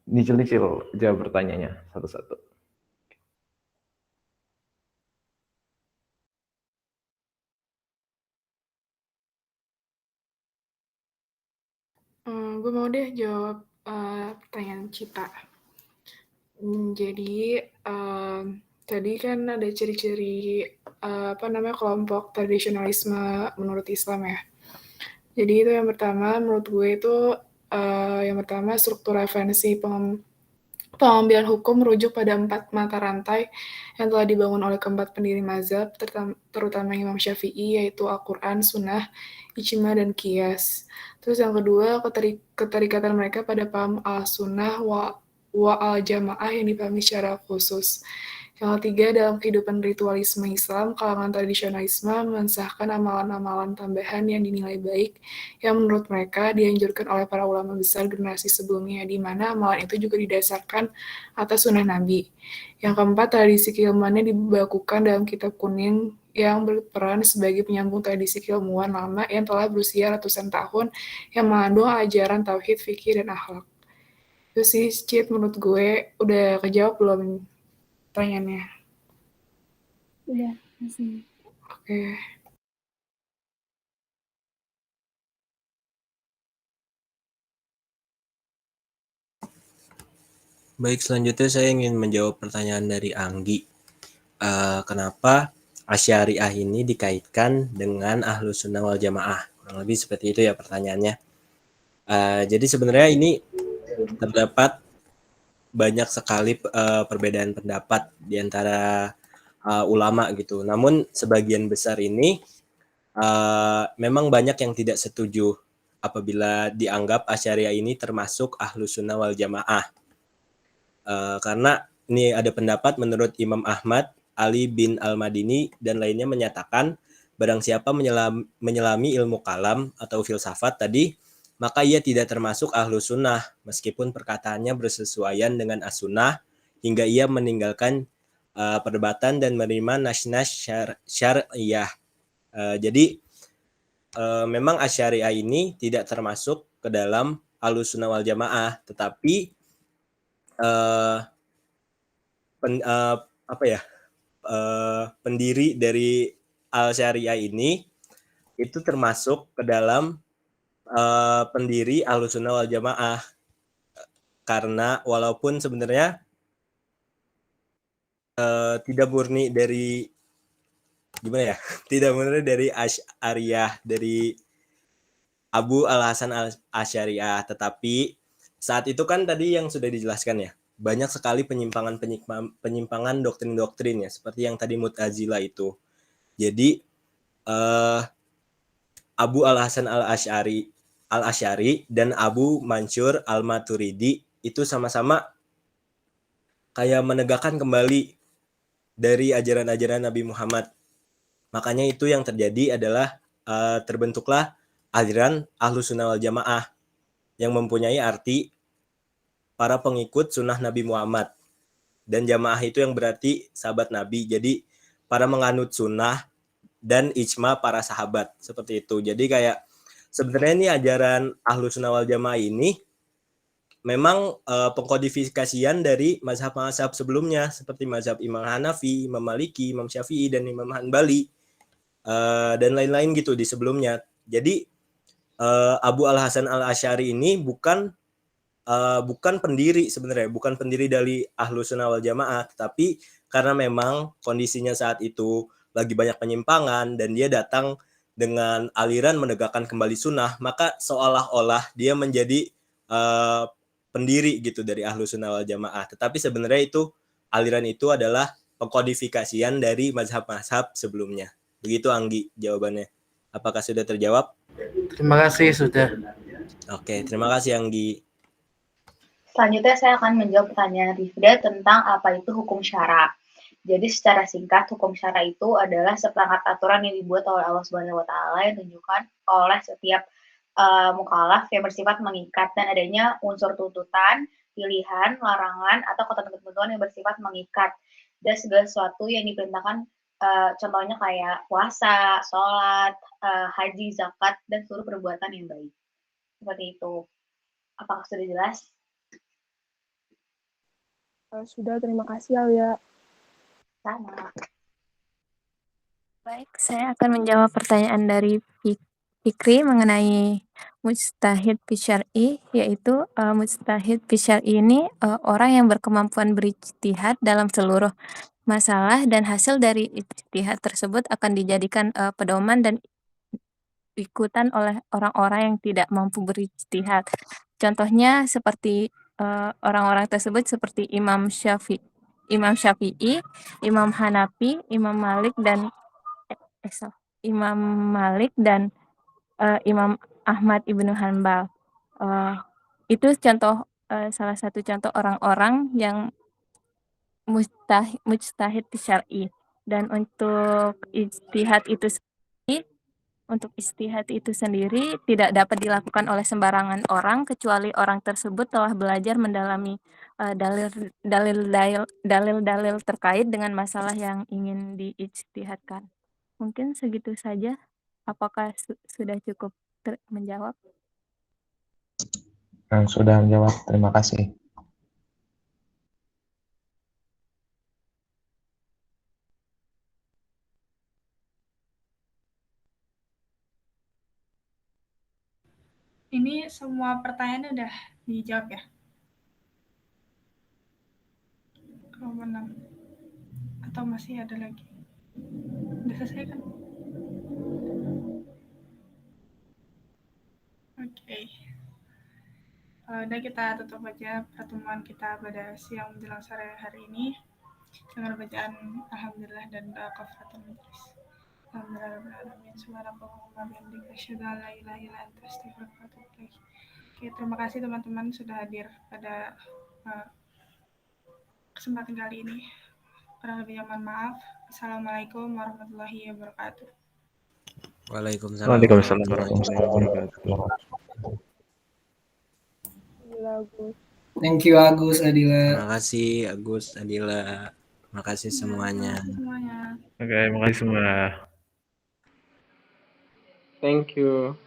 nyicil-nyicil jawab pertanyaannya satu-satu. Gue mau deh jawab pertanyaan Cita. Jadi tadi kan ada ciri-ciri kelompok tradisionalisme menurut Islam ya. Jadi itu yang pertama, menurut gue itu yang pertama struktur referensi pengambilan hukum merujuk pada 4 mata rantai yang telah dibangun oleh keempat pendiri mazhab, terutama Imam Syafi'i, yaitu Al-Quran, Sunnah, Ijma, dan Qiyas. Terus yang kedua, keterikatan mereka pada paham al-Sunnah wa al-Jamaah yang dipahami secara khusus. Yang ketiga, dalam kehidupan ritualisme Islam, kalangan tradisionalisme mensahkan amalan-amalan tambahan yang dinilai baik, yang menurut mereka dianjurkan oleh para ulama besar generasi sebelumnya, di mana amalan itu juga didasarkan atas sunnah Nabi. Yang keempat, tradisi keilmuannya dibakukan dalam kitab kuning yang berperan sebagai penyambung tradisi keilmuan lama yang telah berusia ratusan tahun, yang mengandung ajaran tauhid, fikih, dan akhlak. Itu sih, Cid, menurut gue. Udah kejawab belum pertanyaannya? Udah, masih. Oke. Baik, selanjutnya saya ingin menjawab pertanyaan dari Anggi. Kenapa Asy'ariyah ini dikaitkan dengan Ahlus Sunnah wal Jamaah? Kurang lebih seperti itu ya pertanyaannya. Jadi sebenarnya ini terdapat banyak sekali perbedaan pendapat di antara ulama gitu. Namun sebagian besar ini memang banyak yang tidak setuju apabila dianggap Asy'ariyah ini termasuk Ahlus Sunnah wal Jamaah. Karena ini ada pendapat menurut Imam Ahmad, Ali bin Al-Madini, dan lainnya menyatakan barang siapa menyelami ilmu kalam atau filsafat tadi, maka ia tidak termasuk Ahlus Sunnah, meskipun perkataannya bersesuaian dengan As-Sunnah, hingga ia meninggalkan perdebatan dan menerima nas-nas syar'iyah. Jadi memang Asy'ariyah ini tidak termasuk ke dalam Ahlus Sunnah wal Jamaah, tetapi pendiri dari Al-Syariah ini itu termasuk ke dalam pendiri Ahlus Sunnah wal Jamaah, karena walaupun sebenarnya tidak murni dari tidak murni dari Asy'ariyah, dari Abu Al-Hasan Al-Asy'ariyah, tetapi saat itu kan tadi yang sudah dijelaskan ya, banyak sekali penyimpangan doktrin-doktrin ya, seperti yang tadi Mu'tazilah itu. Jadi Abu Al-Hasan Al-Asy'ari dan Abu Mansur Al-Maturidi itu sama-sama kayak menegakkan kembali dari ajaran-ajaran Nabi Muhammad. Makanya itu yang terjadi adalah terbentuklah aliran Ahlus Sunnah wal Jamaah yang mempunyai arti para pengikut sunnah Nabi Muhammad. Dan jamaah itu yang berarti sahabat Nabi. Jadi para menganut sunnah dan ijma para sahabat. Seperti itu. Jadi kayak sebenarnya ini ajaran Ahlus Sunnah wal Jamaah ini memang pengkodifikasian dari mazhab-mazhab sebelumnya. Seperti mazhab Imam Hanafi, Imam Maliki, Imam Syafi'i, dan Imam Hanbali. Dan lain-lain gitu di sebelumnya. Jadi Abu Al-Hasan Al-Asy'ari ini bukan pendiri sebenarnya, bukan pendiri dari Ahlus Sunnah wal Jamaah, tetapi karena memang kondisinya saat itu lagi banyak penyimpangan dan dia datang dengan aliran menegakkan kembali sunnah, maka seolah-olah dia menjadi pendiri gitu dari Ahlus Sunnah wal Jamaah. Tetapi sebenarnya itu aliran itu adalah pengkodifikasian dari mazhab-mazhab sebelumnya. Begitu Anggi jawabannya. Apakah sudah terjawab? Terima kasih sudah. Oke, terima kasih Anggi. Selanjutnya saya akan menjawab pertanyaan Rifda tentang apa itu hukum syara. Jadi secara singkat, hukum syara itu adalah seperangkat aturan yang dibuat oleh Allah Subhanahu wa taala yang ditunjukkan oleh setiap mukallaf yang bersifat mengikat, dan adanya unsur tuntutan, pilihan, larangan atau ketentuan yang bersifat mengikat. Dan segala sesuatu yang diperintahkan, contohnya kayak puasa, sholat, haji, zakat, dan seluruh perbuatan yang baik. Seperti itu. Apakah sudah jelas? Sudah, terima kasih Alia. Sama. Baik, saya akan menjawab pertanyaan dari Fikri mengenai mujtahid fi syar'i, yaitu mujtahid fi syar'i ini orang yang berkemampuan berijtihad dalam seluruh masalah, dan hasil dari ijtihad tersebut akan dijadikan pedoman dan ikutan oleh orang-orang yang tidak mampu berijtihad. Contohnya seperti orang-orang tersebut seperti Imam Syafi'i, Imam Hanafi, Imam Malik dan Imam Ahmad Ibnu Hanbal. Itu contoh salah satu contoh orang-orang yang mujtahid syar'i. Dan untuk ijtihad itu sendiri tidak dapat dilakukan oleh sembarangan orang kecuali orang tersebut telah belajar mendalami dalil-dalil terkait dengan masalah yang ingin diijtihadkan. Mungkin segitu saja. Apakah sudah cukup menjawab? Sudah menjawab, terima kasih. Ini semua pertanyaan udah dijawab ya? Oh, benar. Atau masih ada lagi? Udah selesai kan? Oke. Udah kita tutup aja pertemuan kita pada siang menjelang sore hari ini dengan bacaan Alhamdulillah dan doa kafaratul majlis. Oke, terima kasih teman-teman sudah hadir pada kesempatan kali ini. Kurang lebihnya mohon maaf. Assalamualaikum warahmatullahi wabarakatuh. Waalaikumsalam warahmatullahi wabarakatuh. Thank you Agus, Adila. Terima kasih Agus, Adila. Terima kasih semuanya. Oke, terima kasih semua. Thank you.